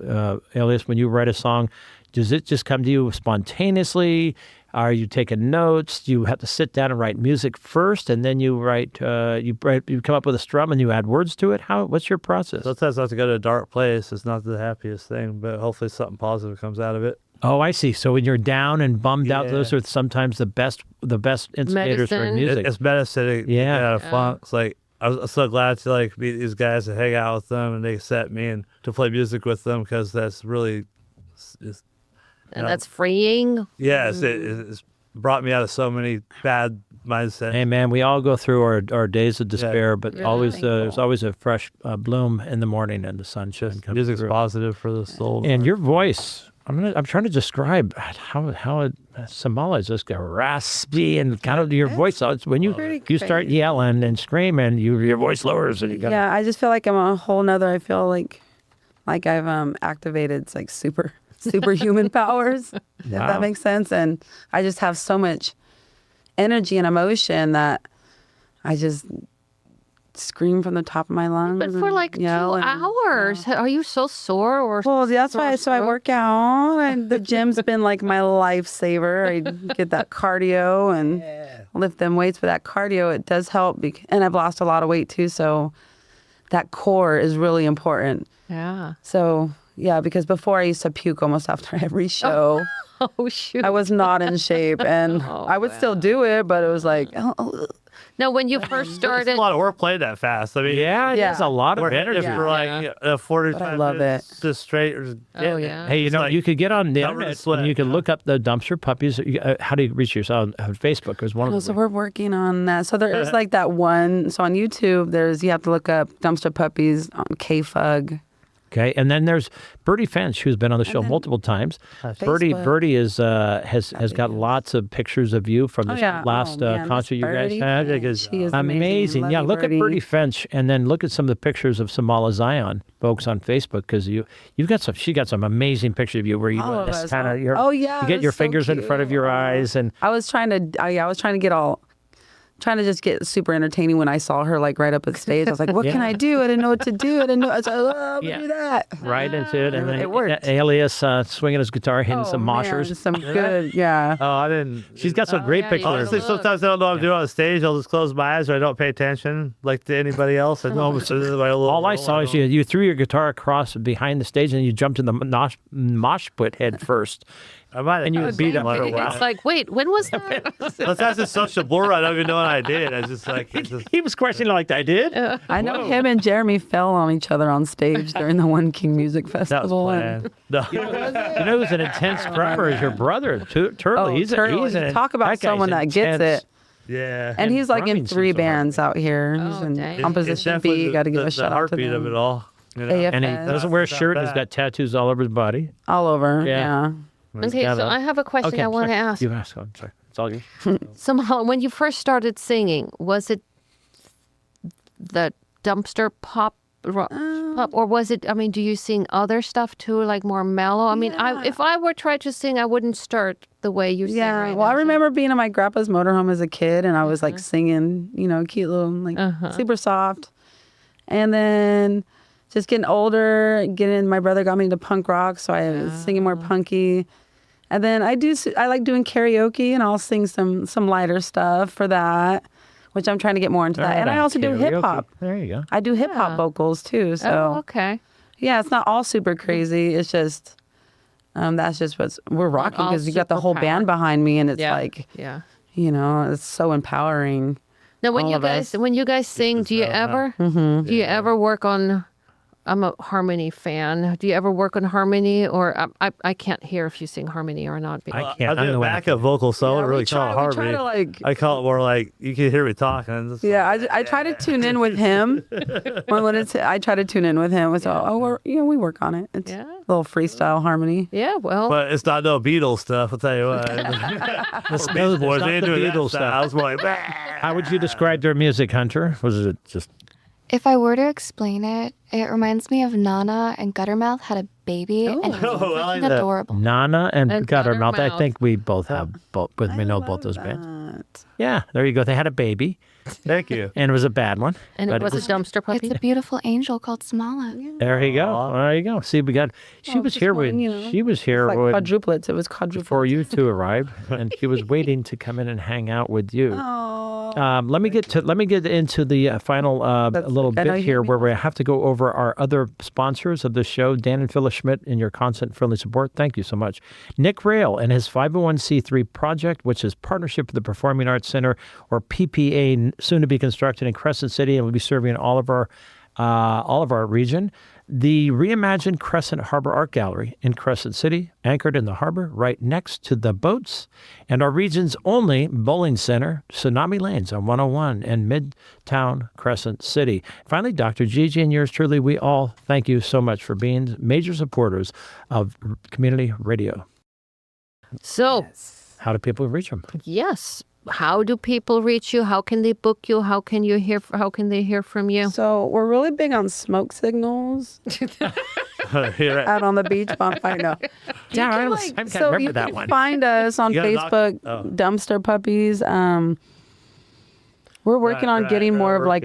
Speaker 2: Alias, when you write a song, does it just come to you spontaneously? Are you taking notes? Do you have to sit down and write music first, and then you write? You come up with a strum and you add words to it. What's your process?
Speaker 3: Sometimes I have to go to a dark place. It's not the happiest thing, but hopefully something positive comes out of it.
Speaker 2: Oh, I see. So when you're down and bummed out,
Speaker 3: Yeah.
Speaker 2: those are sometimes the best instigators for
Speaker 1: Medicine.
Speaker 2: music.
Speaker 3: It's medicine.
Speaker 2: Yeah.
Speaker 3: Get out of funk. It's like I was so glad to meet these guys and hang out with them, and they accept me and to play music with them because that's really,
Speaker 1: And that's freeing.
Speaker 3: yes, it's brought me out of so many bad mindsets.
Speaker 2: Hey man, we all go through our days of despair, but
Speaker 1: Yeah.
Speaker 2: always
Speaker 4: Thankful.
Speaker 2: there's always a fresh bloom in the morning and the sunshine comes
Speaker 3: Music's
Speaker 2: through.
Speaker 3: positive for the soul.
Speaker 2: And your voice, I'm trying to describe how Samala is just raspy and kind of your voice. It's when you
Speaker 4: pretty
Speaker 2: start
Speaker 4: crazy.
Speaker 2: yelling and screaming, your voice lowers and you got
Speaker 4: Yeah, I just feel like I'm a whole nother. I feel like I've activated like superhuman powers, if
Speaker 2: Wow.
Speaker 4: that makes sense. And I just have so much energy and emotion that I just scream from the top of my lungs.
Speaker 1: But for
Speaker 4: and
Speaker 1: like 2
Speaker 4: yell and-
Speaker 1: hours, are you so sore or?
Speaker 4: Well, that's why. So I
Speaker 1: sore?
Speaker 4: work out, and the gym's been like my lifesaver. I get that cardio and lift them weights. But that cardio, it does help. And I've lost a lot of weight too. So that core is really important.
Speaker 1: Yeah.
Speaker 4: So yeah, because before I used to puke almost after every show.
Speaker 1: Oh shoot.
Speaker 4: I was not in shape, and
Speaker 1: Oh,
Speaker 4: I would still do it, but it was like, oh.
Speaker 1: Now, when you first
Speaker 3: It's
Speaker 1: started,
Speaker 3: a lot of work playing that fast. I mean,
Speaker 2: yeah, it
Speaker 4: Yeah.
Speaker 2: is a lot of
Speaker 3: we're hitting
Speaker 2: energy.
Speaker 3: it for like 45
Speaker 4: But I love
Speaker 3: minutes just straight. Or just
Speaker 1: Oh,
Speaker 3: getting it.
Speaker 1: yeah.
Speaker 2: Hey,
Speaker 3: It's like
Speaker 2: you could get on the
Speaker 3: covered in
Speaker 2: internet
Speaker 3: sweat,
Speaker 2: and you can
Speaker 3: yeah.
Speaker 2: look up the Dumpster Puppies. How do you reach yourself on Facebook? Is one
Speaker 4: Oh,
Speaker 2: of
Speaker 4: so
Speaker 2: the
Speaker 4: we're working on that. So there is like that one. So on YouTube, you have to look up Dumpster Puppies on KFUG.
Speaker 2: okay, and then there's Birdie Finch, who's been on the show multiple times.
Speaker 4: Facebook.
Speaker 2: Birdie is has got lots of pictures of you from this
Speaker 4: yeah.
Speaker 2: last
Speaker 4: Oh, man,
Speaker 2: concert
Speaker 4: Miss
Speaker 2: you guys
Speaker 4: Birdie.
Speaker 2: had.
Speaker 4: She is
Speaker 2: Amazing.
Speaker 4: Love
Speaker 2: Yeah,
Speaker 4: you,
Speaker 2: look
Speaker 4: Birdie.
Speaker 2: at Birdie Finch and then look at some of the pictures of Samala Zion, folks, on Facebook, because you've got she got some amazing pictures of you where you
Speaker 4: All of us.
Speaker 2: kind of
Speaker 4: Oh, yeah,
Speaker 2: you
Speaker 4: it
Speaker 2: get
Speaker 4: was
Speaker 2: your
Speaker 4: so
Speaker 2: fingers in front of your
Speaker 4: cute.
Speaker 2: eyes and
Speaker 4: I was trying to just get super entertaining when I saw her like right up at stage. I was like, what can
Speaker 2: Yeah.
Speaker 4: I do? I didn't know what to do. I didn't know. I was like, oh, I'm
Speaker 2: Yeah.
Speaker 4: gonna do that.
Speaker 2: right into it, and then
Speaker 4: It worked.
Speaker 2: Alias swinging his guitar, hitting some
Speaker 4: man,
Speaker 2: moshers.
Speaker 4: some good, yeah.
Speaker 3: Oh, I didn't.
Speaker 2: She's got some great
Speaker 1: yeah,
Speaker 2: pictures.
Speaker 1: yeah.
Speaker 3: Honestly,
Speaker 1: Look.
Speaker 3: sometimes I don't know what I'm doing on stage. I'll just close my eyes or I don't pay attention like to anybody else. I know. So this is my little
Speaker 2: All I
Speaker 3: role.
Speaker 2: saw is you threw your guitar across behind the stage and you jumped in the mosh pit head first.
Speaker 3: I might have.
Speaker 2: And you would beat up for a while.
Speaker 1: It's like, wait, when was that?
Speaker 3: Let's ask this social blur. I don't even know what I did. I just like. It's just,
Speaker 2: He was questioning like I did.
Speaker 4: I know him and Jeremy fell on each other on stage during the One King Music
Speaker 3: that was
Speaker 4: Festival.
Speaker 3: planned. No.
Speaker 2: You know who's an intense drummer is your brother, Turtle.
Speaker 4: Oh,
Speaker 2: He's
Speaker 4: Turtle.
Speaker 2: he's an,
Speaker 4: Talk about
Speaker 2: that guy's
Speaker 4: someone that gets
Speaker 2: intense.
Speaker 4: it.
Speaker 3: Yeah.
Speaker 4: And he's like in
Speaker 2: drumming
Speaker 4: 3
Speaker 2: seems so hard.
Speaker 4: bands out here. He's
Speaker 1: Oh,
Speaker 4: in
Speaker 1: dang.
Speaker 4: Composition
Speaker 3: definitely
Speaker 4: B. Got to give
Speaker 3: the
Speaker 4: a shout out to
Speaker 3: heartbeat of
Speaker 4: them.
Speaker 3: it all. You know?
Speaker 4: AF.
Speaker 2: And he
Speaker 4: Yes.
Speaker 2: doesn't wear a
Speaker 3: Not
Speaker 2: shirt. He's
Speaker 3: bad.
Speaker 2: got tattoos all over his body.
Speaker 4: All over.
Speaker 2: Yeah.
Speaker 4: Yeah.
Speaker 1: Okay, so I have a question I want to ask.
Speaker 2: You ask. I'm sorry. It's all you.
Speaker 1: Samala, when you first started singing, was it the dumpster pop, or was it? I mean, do you sing other stuff too, like more mellow? I mean, if I were try to sing, I wouldn't start the way you sing.
Speaker 4: Yeah.
Speaker 1: right
Speaker 4: Well, I
Speaker 1: now.
Speaker 4: remember being in my grandpa's motorhome as a kid, and I was like singing, cute little, like super soft. And then just getting older, my brother got me into punk rock, so I was singing more punky. And then I like doing karaoke, and I'll sing some lighter stuff for that, which I'm trying to get more into that. And I also do hip hop.
Speaker 2: There you go.
Speaker 4: I do hip hop
Speaker 1: Yeah.
Speaker 4: vocals too. So
Speaker 1: Oh, okay.
Speaker 4: yeah, it's not all super crazy. It's just that's just we're rocking
Speaker 1: all
Speaker 4: because you got the whole
Speaker 1: superpower.
Speaker 4: band behind me, and it's like
Speaker 1: yeah.
Speaker 4: it's so empowering.
Speaker 1: Now, when
Speaker 4: all
Speaker 1: you
Speaker 4: of
Speaker 1: guys
Speaker 4: us.
Speaker 1: sing, do you ever work on? I'm a harmony fan. Do you ever work on harmony, or I can't hear if you sing harmony or not?
Speaker 2: I
Speaker 3: I
Speaker 2: can't.
Speaker 3: do
Speaker 2: the
Speaker 3: a backup vocal, so I
Speaker 4: Yeah,
Speaker 3: don't really
Speaker 4: we
Speaker 3: call it
Speaker 4: try
Speaker 3: harmony.
Speaker 4: to, like-
Speaker 3: I call it more like you can hear me talking. It's
Speaker 4: Yeah, I try to tune in with him. I try to tune in with him. So we work on it. It's
Speaker 1: Yeah.
Speaker 4: a little freestyle harmony.
Speaker 1: Yeah, well,
Speaker 3: But it's not no Beatles stuff. I'll tell you what. Beatles boys, they ain't doing that
Speaker 2: Beatles
Speaker 3: stuff. I was more like, "Bah."
Speaker 2: How would you describe their music, Hunter? Was it just
Speaker 5: If I were to explain it, it reminds me of Nana and Guttermouth had a baby, and it was
Speaker 3: Oh, I like
Speaker 5: freaking
Speaker 3: that.
Speaker 5: adorable.
Speaker 2: Nana and
Speaker 1: And
Speaker 2: Guttermouth? I
Speaker 1: Guttermouth.
Speaker 2: think we both have both. We know both those bands. Yeah, there you go. They had a baby,
Speaker 3: Thank you.
Speaker 2: and it was a bad one.
Speaker 1: and
Speaker 2: but
Speaker 1: it was a dumpster puppy.
Speaker 5: It's a beautiful angel called Samala.
Speaker 2: There you go. There you go. See, we got. She was here when she was here
Speaker 4: Like
Speaker 2: when,
Speaker 4: quadruplets. It was quadruplets.
Speaker 2: before you two arrived, and she was waiting to come in and hang out with you. Let me get into the final little
Speaker 4: I know
Speaker 2: bit
Speaker 4: you
Speaker 2: here
Speaker 4: mean
Speaker 2: where we have to go over our other sponsors of the show, Dan and Phyllis Schmidt, and your constant friendly support. Thank you so much. Nick Rail and his 501c3 project, which is Partnership with the Performing Arts Center, or PPA, soon to be constructed in Crescent City, and will be serving all of our region. The reimagined Crescent Harbor Art Gallery in Crescent City, anchored in the harbor, right next to the boats, and our region's only bowling center, Tsunami Lanes on 101 in Midtown Crescent City. Finally, Dr. GiGi and yours truly, we all thank you so much for being major supporters of community radio.
Speaker 1: So,
Speaker 2: How do people reach them?
Speaker 1: yes, how do people reach you? How can they book you? How can they hear from you?
Speaker 4: So we're really big on smoke signals
Speaker 3: Here,
Speaker 4: out on the beach bonfire. No.
Speaker 2: Yeah, I can't remember
Speaker 4: you
Speaker 2: that
Speaker 4: can
Speaker 2: one.
Speaker 4: find us on
Speaker 3: You gotta knock-
Speaker 4: Facebook,
Speaker 3: oh.
Speaker 4: Dumpster Puppies. We're working on
Speaker 3: right,
Speaker 4: getting more of
Speaker 3: we're
Speaker 4: like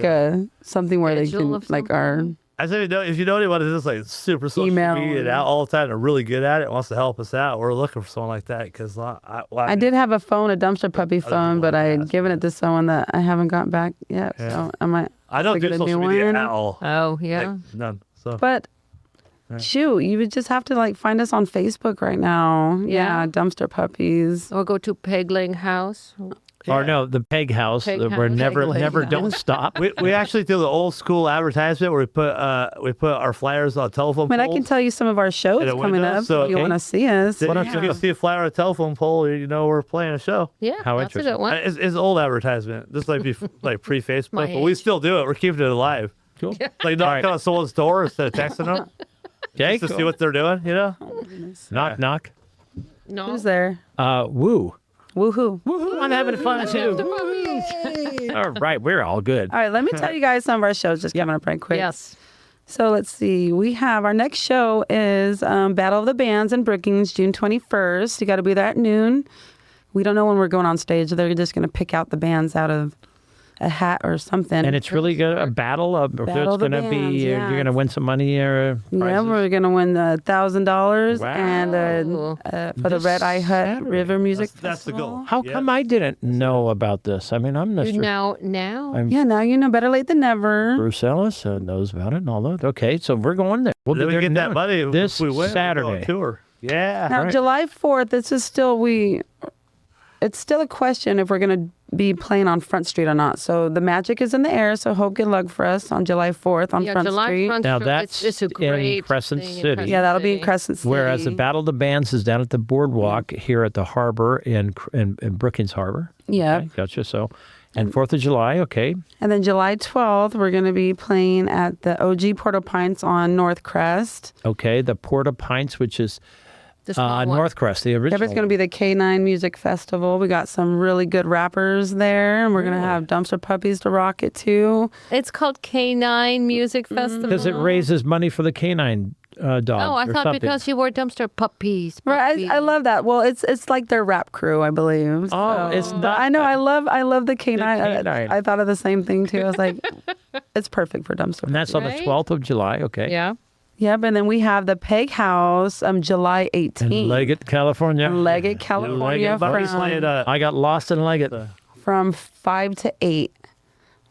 Speaker 4: something where they
Speaker 1: Schedule
Speaker 4: can
Speaker 1: of
Speaker 4: like
Speaker 1: some
Speaker 4: our
Speaker 3: I say, if you know anyone who's just like super social
Speaker 4: Email.
Speaker 3: media and out all the time and really good at it, wants to help us out, we're looking for someone like that. Because
Speaker 4: I did have a phone, a dumpster puppy phone, but I had given it to someone that I haven't got back yet. So I might.
Speaker 3: I don't do
Speaker 4: get a new
Speaker 3: social media
Speaker 4: one.
Speaker 3: at all.
Speaker 1: Oh, yeah.
Speaker 3: Like, none. So
Speaker 4: But shoot, you would just have to like find us on Facebook right now.
Speaker 1: Yeah.
Speaker 4: Yeah, Dumpster Puppies.
Speaker 1: Or go to Pegling House.
Speaker 2: Or no, the Peg House,
Speaker 1: Peg
Speaker 2: where
Speaker 1: House.
Speaker 2: never don't stop.
Speaker 3: we actually do the old school advertisement where we put our flyers on telephone
Speaker 4: I mean, I
Speaker 3: poles.
Speaker 4: can tell you some of our shows
Speaker 3: In a
Speaker 4: coming
Speaker 3: window,
Speaker 4: up
Speaker 3: so-
Speaker 4: if you
Speaker 3: Okay.
Speaker 4: want to see us.
Speaker 3: If you see a flyer on a telephone pole, you know we're playing a show.
Speaker 1: Yeah,
Speaker 2: How
Speaker 1: that's a
Speaker 2: interesting.
Speaker 1: good one.
Speaker 3: It's old advertisement, just like like pre-Facebook,
Speaker 1: My
Speaker 3: but we
Speaker 1: age.
Speaker 3: still do it. We're keeping it alive.
Speaker 2: Cool.
Speaker 3: Like knocking on someone's door instead of texting them
Speaker 2: Okay,
Speaker 3: to
Speaker 2: cool.
Speaker 3: see what they're doing. You know,
Speaker 2: Knock, knock.
Speaker 1: No.
Speaker 4: Who's there?
Speaker 2: Woo.
Speaker 4: Woohoo.
Speaker 2: I'm having fun too. All right, we're all good.
Speaker 4: All right, let me tell you guys some of our shows just coming up right quick.
Speaker 1: Yes.
Speaker 4: So let's see. We have our next show is Battle of the Bands in Brookings, June 21st. You got to be there at noon. We don't know when we're going on stage. They're just going to pick out the bands out of a hat or something.
Speaker 2: And it's really a battle of.
Speaker 4: Battle of the
Speaker 2: it's going to be.
Speaker 4: bands,
Speaker 2: You're
Speaker 4: yeah.
Speaker 2: going to win some money or
Speaker 4: yeah,
Speaker 2: prizes.
Speaker 4: we're going to win the $1,000
Speaker 1: Wow.
Speaker 4: and for the
Speaker 2: This
Speaker 4: Red Eye Hut
Speaker 2: Saturday.
Speaker 4: River Music
Speaker 3: that's the
Speaker 4: Festival.
Speaker 3: goal.
Speaker 2: How
Speaker 3: Yeah.
Speaker 2: come I didn't know about this? I mean, I'm
Speaker 1: You
Speaker 2: Mr.
Speaker 1: now?
Speaker 2: I'm
Speaker 4: Yeah, now you know, better late than never.
Speaker 2: Bruce Ellis knows about it and all that. Okay, so we're going there. We'll
Speaker 3: Then
Speaker 2: be
Speaker 3: we
Speaker 2: there
Speaker 3: get that
Speaker 2: noon.
Speaker 3: money
Speaker 2: this
Speaker 3: if we win. we go on
Speaker 2: Saturday.
Speaker 3: tour. Yeah.
Speaker 4: Now,
Speaker 2: right.
Speaker 4: July 4th, it's still a question if we're going to be playing on Front Street or not. So the magic is in the air, so hope good luck for us on July 4th on Front
Speaker 1: July
Speaker 4: Street.
Speaker 1: Front
Speaker 2: Now,
Speaker 1: Street,
Speaker 2: that's
Speaker 1: it's a
Speaker 2: in
Speaker 1: great
Speaker 2: Crescent
Speaker 1: thing in
Speaker 2: City.
Speaker 1: Crescent
Speaker 4: Yeah, that'll be in
Speaker 1: City.
Speaker 4: Crescent City.
Speaker 2: Whereas the Battle of the Bands is down at the boardwalk here at the harbor in Brookings Harbor.
Speaker 4: Yeah.
Speaker 2: Okay, gotcha. So, and 4th of July, okay.
Speaker 4: And then July 12th, we're going to be playing at the OG Porta Pints on North Crest.
Speaker 2: Okay, the Porta Pints, which is
Speaker 1: The small one.
Speaker 2: North Crest, the original.
Speaker 4: It's going to be the K9 Music Festival. We got some really good rappers there, and we're going to have Dumpster Puppies to rock it too.
Speaker 1: It's called K9 Music Festival.
Speaker 2: Because it raises money for the canine dog.
Speaker 1: Oh, I
Speaker 2: or
Speaker 1: thought
Speaker 2: something.
Speaker 1: because you were Dumpster Puppies.
Speaker 4: Right, I love that. Well, it's like their rap crew, I believe.
Speaker 2: Oh, it's not-
Speaker 4: I know. I love the K9.
Speaker 2: K9.
Speaker 4: I thought of the same thing too. I was like, it's perfect for Dumpster.
Speaker 2: And that's on the
Speaker 1: Right?
Speaker 2: 12th of July, okay.
Speaker 1: Yeah.
Speaker 4: Yep, and then we have the Peg House, July 18th.
Speaker 2: In Leggett, California.
Speaker 4: In Leggett, California,
Speaker 3: Buddy's playing,
Speaker 2: I got lost in Leggett.
Speaker 4: from 5 to 8.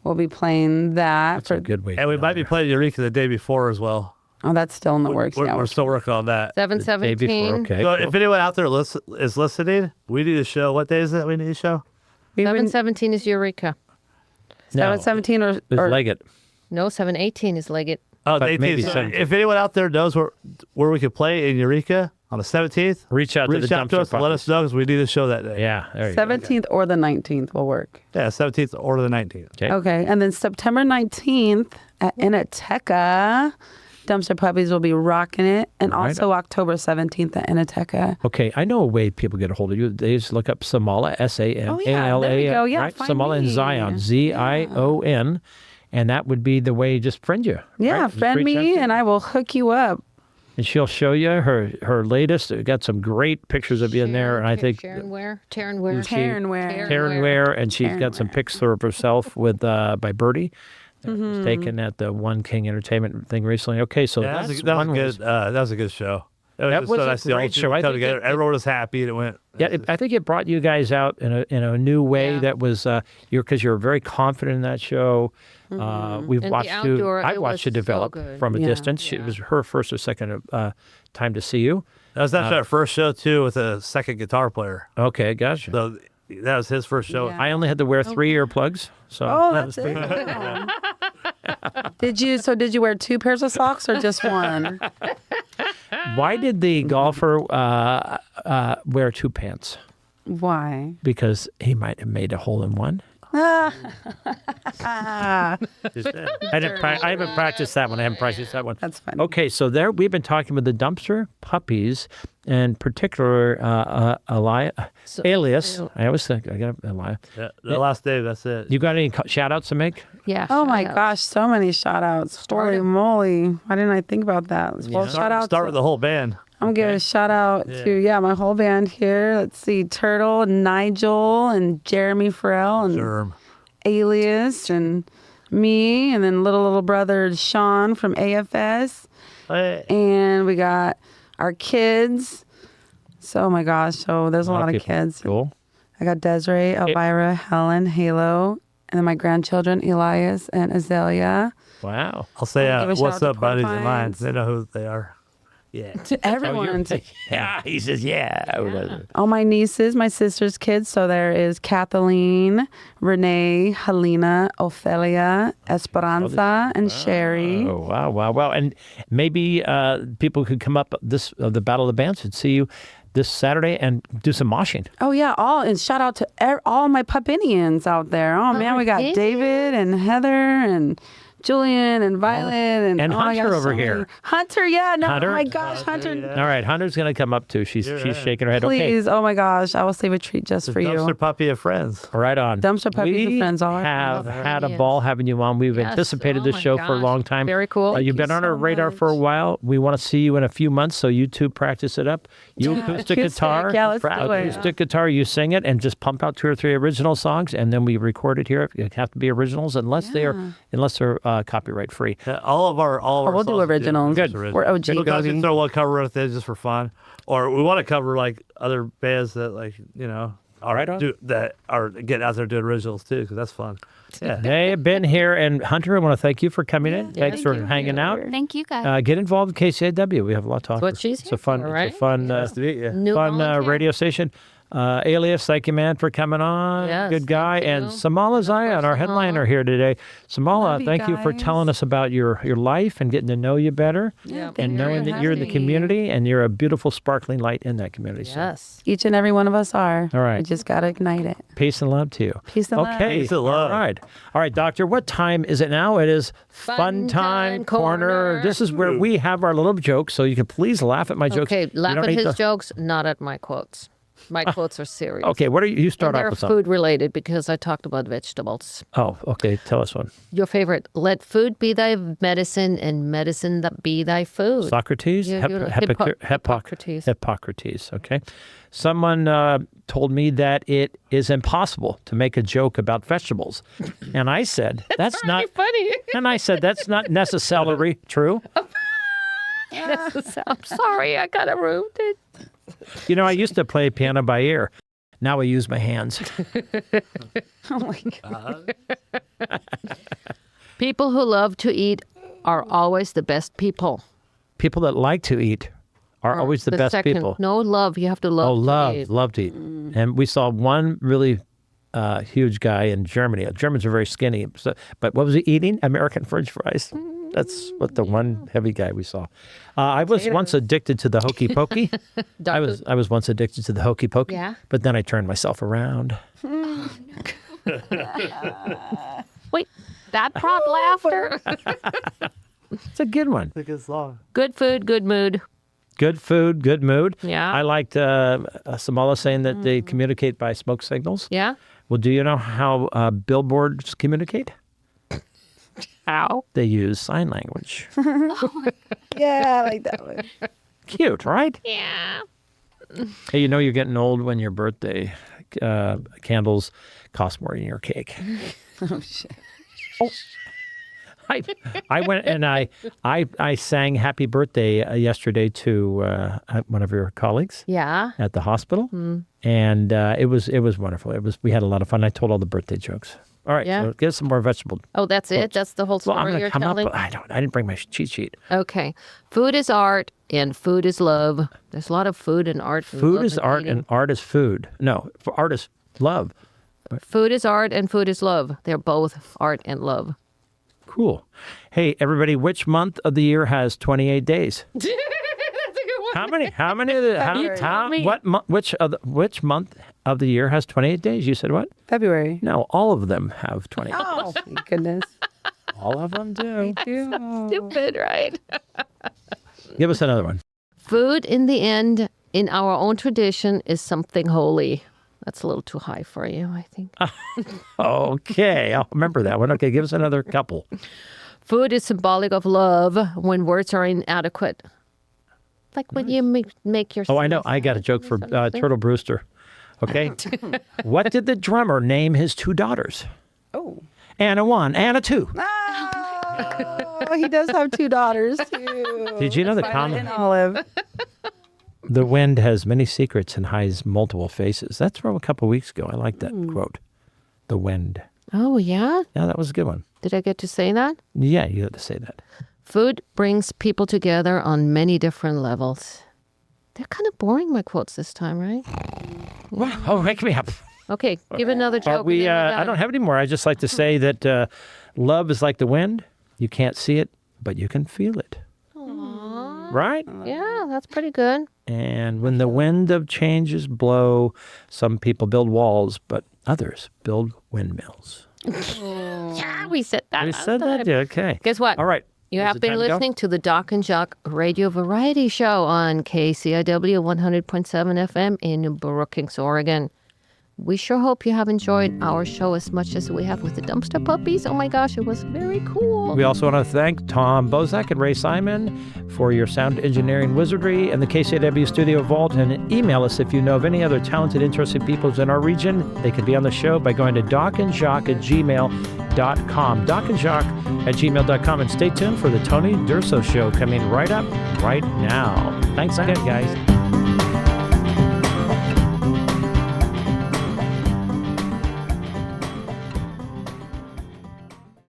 Speaker 4: We'll be playing that.
Speaker 2: That's a good way.
Speaker 3: and we might be playing Eureka the day before as well.
Speaker 4: Oh, that's still in the works.
Speaker 3: We're,
Speaker 4: yeah,
Speaker 3: we're still working on that.
Speaker 2: Day before,
Speaker 1: 7/17.
Speaker 2: okay.
Speaker 3: So
Speaker 2: cool.
Speaker 3: if anyone out there is listening, we need a show. What day is it we need a show?
Speaker 1: 7/17 is Eureka.
Speaker 2: No,
Speaker 4: 7/17
Speaker 2: it's
Speaker 4: or
Speaker 2: Leggett.
Speaker 1: No, 7/18 is Leggett.
Speaker 3: Oh,
Speaker 2: But
Speaker 3: the 18th.
Speaker 2: maybe
Speaker 3: So
Speaker 2: 17th.
Speaker 3: if anyone out there knows where we could play in Eureka on the 17th,
Speaker 2: Reach out to the
Speaker 3: reach out to
Speaker 2: Dumpster
Speaker 3: us and let
Speaker 2: Puppies.
Speaker 3: us know because we need a show that day.
Speaker 2: Yeah, there you go.
Speaker 4: 17th or the 19th will work.
Speaker 3: Yeah, 17th or the 19th.
Speaker 2: Okay.
Speaker 4: Okay, and then September 19th at Inateca, Dumpster Puppies will be rocking it, and
Speaker 2: Right.
Speaker 4: also October 17th at Inateca.
Speaker 2: Okay, I know a way people get a hold of you. They just look up Samala, S-A-M-A-L-A.
Speaker 4: Oh, yeah, there we go. Yeah,
Speaker 2: right?
Speaker 4: find
Speaker 2: Samala and
Speaker 4: me.
Speaker 2: Zion, Z-I-O-N. And that would be the way you just friend you.
Speaker 4: Yeah,
Speaker 2: right? Just
Speaker 4: friend
Speaker 2: reach out
Speaker 4: me
Speaker 2: to
Speaker 4: and I will hook you up.
Speaker 2: And she'll show you her latest. Got some great pictures of you in there. And I think
Speaker 1: Sharon Ware. Taryn Ware.
Speaker 4: Taryn Ware.
Speaker 2: Taryn Ware, and she's
Speaker 4: Taryn
Speaker 2: got some
Speaker 4: Ware.
Speaker 2: pics of herself with by Birdie. That
Speaker 4: Mm-hmm.
Speaker 2: was taken at the One King Entertainment thing recently. Okay, so
Speaker 3: Yeah,
Speaker 2: that's
Speaker 3: that was
Speaker 2: one
Speaker 3: a
Speaker 2: was-
Speaker 3: good. That was a good show.
Speaker 2: That
Speaker 3: just
Speaker 2: was
Speaker 3: so
Speaker 2: a
Speaker 3: nice to see all
Speaker 2: great
Speaker 3: the
Speaker 2: show.
Speaker 3: people
Speaker 2: I
Speaker 3: come
Speaker 2: think
Speaker 3: together.
Speaker 2: it-
Speaker 3: Everyone was happy and it went.
Speaker 2: Yeah, I think it brought you guys out in a new way
Speaker 1: Yeah.
Speaker 2: that was because you're very confident in that show. We've
Speaker 1: And the
Speaker 2: watched
Speaker 1: outdoor,
Speaker 2: I
Speaker 1: it
Speaker 2: watched
Speaker 1: was
Speaker 2: you develop
Speaker 1: so good.
Speaker 2: from a
Speaker 4: Yeah.
Speaker 2: distance. It was her first or second time to see you.
Speaker 3: That was actually our first show too with a second guitar player.
Speaker 2: Okay, gotcha.
Speaker 3: So that was his first show.
Speaker 4: Yeah.
Speaker 2: I only had to wear 3 earplugs. So
Speaker 4: Oh, that's it. Did you wear 2 pairs of socks or just one?
Speaker 2: why did the golfer wear 2 pants?
Speaker 4: Why?
Speaker 2: Because he might have made a hole in one. I haven't practiced that one. I haven't practiced that one.
Speaker 4: That's funny.
Speaker 2: Okay, so there we've been talking with the Dumpster Puppies, in particular, Alias. I always think I got Alias.
Speaker 3: Yeah, the last day. That's it.
Speaker 2: You got any shout outs to make?
Speaker 1: Yeah.
Speaker 4: Oh my
Speaker 1: shout-outs.
Speaker 4: gosh, so many shout outs. Holy moly. Why didn't I think about that? Well, shout out.
Speaker 3: Start with the whole band.
Speaker 4: I'm gonna give a shout out to my whole band here. Let's see, Turtle and Nigel and Jeremy Farrell and
Speaker 3: Sure.
Speaker 4: Alias and me, and then little brother Sean from AFS,
Speaker 3: Hey.
Speaker 4: and we got our kids. So oh my gosh, so there's a lot of
Speaker 2: people.
Speaker 4: kids.
Speaker 2: Cool.
Speaker 4: I got Desiree, Elvira, Helen, Halo, and then my grandchildren Elias and Azalea.
Speaker 2: Wow.
Speaker 3: I'll say,
Speaker 4: Give a shout
Speaker 3: what's
Speaker 4: out to
Speaker 3: up, buddies and
Speaker 4: Porcupines.
Speaker 3: mines? They know who they are. Yeah.
Speaker 4: To everyone, to
Speaker 2: Yeah, he says, yeah.
Speaker 4: all my nieces, my sister's kids. So there is Kathleen, Renee, Helena, Ophelia, Esperanza, and Sherry.
Speaker 2: Oh, wow. And maybe people could come up the Battle of the Bands and see you this Saturday and do some moshing.
Speaker 4: Oh yeah, and shout out to all my Pupinians out there. Oh man, we got
Speaker 1: Pupinians.
Speaker 4: David and Heather and Julian and Violet and
Speaker 2: And
Speaker 4: oh my
Speaker 2: Hunter
Speaker 4: gosh,
Speaker 2: over
Speaker 4: so many.
Speaker 2: here.
Speaker 4: Hunter, yeah, no,
Speaker 2: Hunter?
Speaker 4: oh my gosh, Hunter.
Speaker 2: All right, Hunter's going to come up too. She's shaking her head.
Speaker 4: Please, oh my gosh, I will save a treat just for you.
Speaker 3: Dumpster Puppy of friends.
Speaker 2: Okay, right on.
Speaker 4: Dumpster Puppies
Speaker 2: we
Speaker 4: and friends all
Speaker 2: have
Speaker 1: right.
Speaker 2: had a
Speaker 1: Yes.
Speaker 2: ball having you on. We've
Speaker 1: Yes.
Speaker 2: anticipated
Speaker 1: Oh
Speaker 2: this
Speaker 1: my
Speaker 2: show for a
Speaker 1: gosh.
Speaker 2: long time.
Speaker 1: Very cool.
Speaker 2: You've been
Speaker 4: you
Speaker 2: on our
Speaker 4: so
Speaker 2: radar for a
Speaker 4: much.
Speaker 2: while. We want to see you in a few months, so you two practice it up. You acoustic guitar,
Speaker 4: yeah, let's do it.
Speaker 2: acoustic guitar, you sing it, and just pump out 2 or 3 original songs, and then we record it here. It have to be originals unless they're copyright free.
Speaker 3: Yeah, all of our
Speaker 4: we'll do
Speaker 3: songs
Speaker 4: originals.
Speaker 3: just
Speaker 4: We're OG
Speaker 3: Sometimes we
Speaker 4: baby.
Speaker 3: throw one cover with it just for fun, or we want to cover like other bands that like
Speaker 2: All right, on.
Speaker 3: that are getting out there doing originals too, because that's fun. Yeah.
Speaker 2: They have been here. And Hunter, I want to thank you for coming in. Thanks for hanging out.
Speaker 5: Thank you guys.
Speaker 2: Get involved with KCAW. We have a lot to talk
Speaker 1: what she's
Speaker 2: It's
Speaker 1: here
Speaker 2: a fun,
Speaker 1: for, right?
Speaker 2: it's a fun,
Speaker 3: Nice to meet you.
Speaker 1: New
Speaker 2: fun
Speaker 1: volunteer.
Speaker 2: radio station. Alias, thank you, man, for coming on.
Speaker 1: Yes,
Speaker 2: Good guy.
Speaker 1: thank
Speaker 2: And
Speaker 1: you.
Speaker 2: Samala Zion, our headliner here today. Samala,
Speaker 4: Love you
Speaker 2: thank you for
Speaker 4: guys.
Speaker 2: telling us about your life and getting to know you better
Speaker 1: Yeah.
Speaker 2: and knowing that
Speaker 4: having
Speaker 2: you're in the
Speaker 4: me.
Speaker 2: community and you're a beautiful, sparkling light in that community. So
Speaker 1: Yes.
Speaker 4: Each and every one of us are.
Speaker 2: All right.
Speaker 4: We just got to ignite it.
Speaker 2: peace and love to you.
Speaker 4: Peace and love.
Speaker 2: Okay.
Speaker 3: Peace and love.
Speaker 2: All right. All right, Doctor, what time is it now? It is Fun Time Corner. This is where we have our little jokes, so you can please laugh at my jokes.
Speaker 1: Okay,
Speaker 2: You
Speaker 1: laugh
Speaker 2: don't
Speaker 1: at
Speaker 2: need
Speaker 1: his
Speaker 2: to-
Speaker 1: jokes, not at my quotes. My quotes are serious.
Speaker 2: Okay, what are you? You start
Speaker 1: And
Speaker 2: off
Speaker 1: they're
Speaker 2: with something.
Speaker 1: food related because I talked about vegetables.
Speaker 2: Oh, okay. Tell us one.
Speaker 1: Your favorite. Let food be thy medicine and medicine that be thy food.
Speaker 2: Socrates?
Speaker 1: Yeah, Hippocrates.
Speaker 2: Hippocrates. Okay. Someone told me that it is impossible to make a joke about vegetables, and I said that's not
Speaker 1: funny.
Speaker 2: And I said that's not necessarily true.
Speaker 1: I'm sorry, I got it ruined.
Speaker 2: You know, I used to play piano by ear. Now I use my hands.
Speaker 4: Oh my God.
Speaker 1: People who love to eat are always the best people.
Speaker 2: People that like to eat are always the best
Speaker 1: second,
Speaker 2: people.
Speaker 1: No, love. You have to love.
Speaker 2: Oh,
Speaker 1: to
Speaker 2: love,
Speaker 1: eat.
Speaker 2: love to eat. And we saw one really huge guy in Germany. Germans are very skinny. So, but what was he eating? American French fries. That's what the one heavy guy we saw. I was once addicted to the hokey pokey. I was once addicted to the hokey pokey.
Speaker 1: Yeah.
Speaker 2: But then I turned myself around.
Speaker 1: Wait, that prompt laughter.
Speaker 2: It's a good one.
Speaker 3: It's a good song.
Speaker 1: Good food, good mood.
Speaker 2: Good food, good mood.
Speaker 1: Yeah.
Speaker 2: I liked Samala saying that they communicate by smoke signals.
Speaker 1: Yeah.
Speaker 2: Well, do you know how billboards communicate?
Speaker 1: How?
Speaker 2: They use sign language.
Speaker 4: Yeah, I like that one.
Speaker 2: Cute, right?
Speaker 1: Yeah.
Speaker 2: Hey, you know you're getting old when your birthday candles cost more than your cake.
Speaker 4: Oh, shit.
Speaker 2: I went and I sang happy birthday yesterday to one of your colleagues
Speaker 1: Yeah.
Speaker 2: at the hospital, and it was wonderful. We had a lot of fun. I told all the birthday jokes. All right,
Speaker 1: Yeah.
Speaker 2: so get some more vegetable.
Speaker 1: Oh, that's it? That's the whole
Speaker 2: Well,
Speaker 1: story
Speaker 2: I'm gonna
Speaker 1: you're
Speaker 2: come
Speaker 1: telling?
Speaker 2: up. I didn't bring my cheat sheet.
Speaker 1: Okay. Food is art and food is love. There's a lot of food and art. And
Speaker 2: Food
Speaker 1: love
Speaker 2: is
Speaker 1: and
Speaker 2: art
Speaker 1: eating.
Speaker 2: and art is food. No, for art is love.
Speaker 1: Food is art and food is love. They're both art and love.
Speaker 2: Cool. Hey, everybody, which month of the year has 28 days?
Speaker 1: That's a good one.
Speaker 2: How many? How many? Of the,
Speaker 1: You told me.
Speaker 2: What? Which month of the year has 28 days? You said what?
Speaker 4: February.
Speaker 2: No, all of them have 28.
Speaker 4: Oh, my goodness.
Speaker 2: All of them do.
Speaker 1: Stupid, right?
Speaker 2: Give us another one.
Speaker 1: Food, in the end, in our own tradition, is something holy. That's a little too high for you, I think.
Speaker 2: Okay, I'll remember that one. Okay, give us another couple.
Speaker 1: Food is symbolic of love when words are inadequate. Like when you make your.
Speaker 2: Oh, I know. I got a joke for Turtle Brewster. Okay. What did the drummer name his two daughters?
Speaker 4: Oh.
Speaker 2: Anna 1, Anna 2.
Speaker 4: Oh, he does have two daughters, too.
Speaker 2: Did you know the
Speaker 4: Violet
Speaker 2: common?
Speaker 4: and Olive.
Speaker 2: The wind has many secrets and hides multiple faces. That's from a couple weeks ago. I like that quote. The wind.
Speaker 1: Oh, yeah?
Speaker 2: Yeah, that was a good one.
Speaker 1: Did I get to say that?
Speaker 2: Yeah, you had to say that.
Speaker 1: Food brings people together on many different levels. They're kind of boring, my quotes this time, right?
Speaker 2: Wow. Oh, wake me up.
Speaker 1: Okay, give another joke.
Speaker 2: We,
Speaker 1: and then we're
Speaker 2: I
Speaker 1: done.
Speaker 2: don't have any more. I just like to say that love is like the wind. You can't see it, but you can feel it. Right?
Speaker 1: Yeah, that's pretty good.
Speaker 2: And when the wind of changes blow, some people build walls, but others build windmills.
Speaker 1: Yeah, we said that.
Speaker 2: We
Speaker 1: last
Speaker 2: said that?
Speaker 1: time.
Speaker 2: Yeah, okay.
Speaker 1: Guess what?
Speaker 2: All right.
Speaker 1: You
Speaker 2: Is
Speaker 1: have
Speaker 2: it
Speaker 1: been
Speaker 2: time to go?
Speaker 1: listening to the Doc and Jacques Radio Variety Show on KCIW 100.7 FM in Brookings, Oregon. We sure hope you have enjoyed our show as much as we have with the Dumpster Puppies. Oh my gosh, it was very cool.
Speaker 2: We also want to thank Tom Bozak and Ray Simon for your sound engineering wizardry and the KCAW Studio Vault. And email us if you know of any other talented, interesting people in our region. They could be on the show by going to docandjacques@gmail.com. docandjacques@gmail.com. And stay tuned for the Tony Durso Show coming right up right now. Thanks again, guys.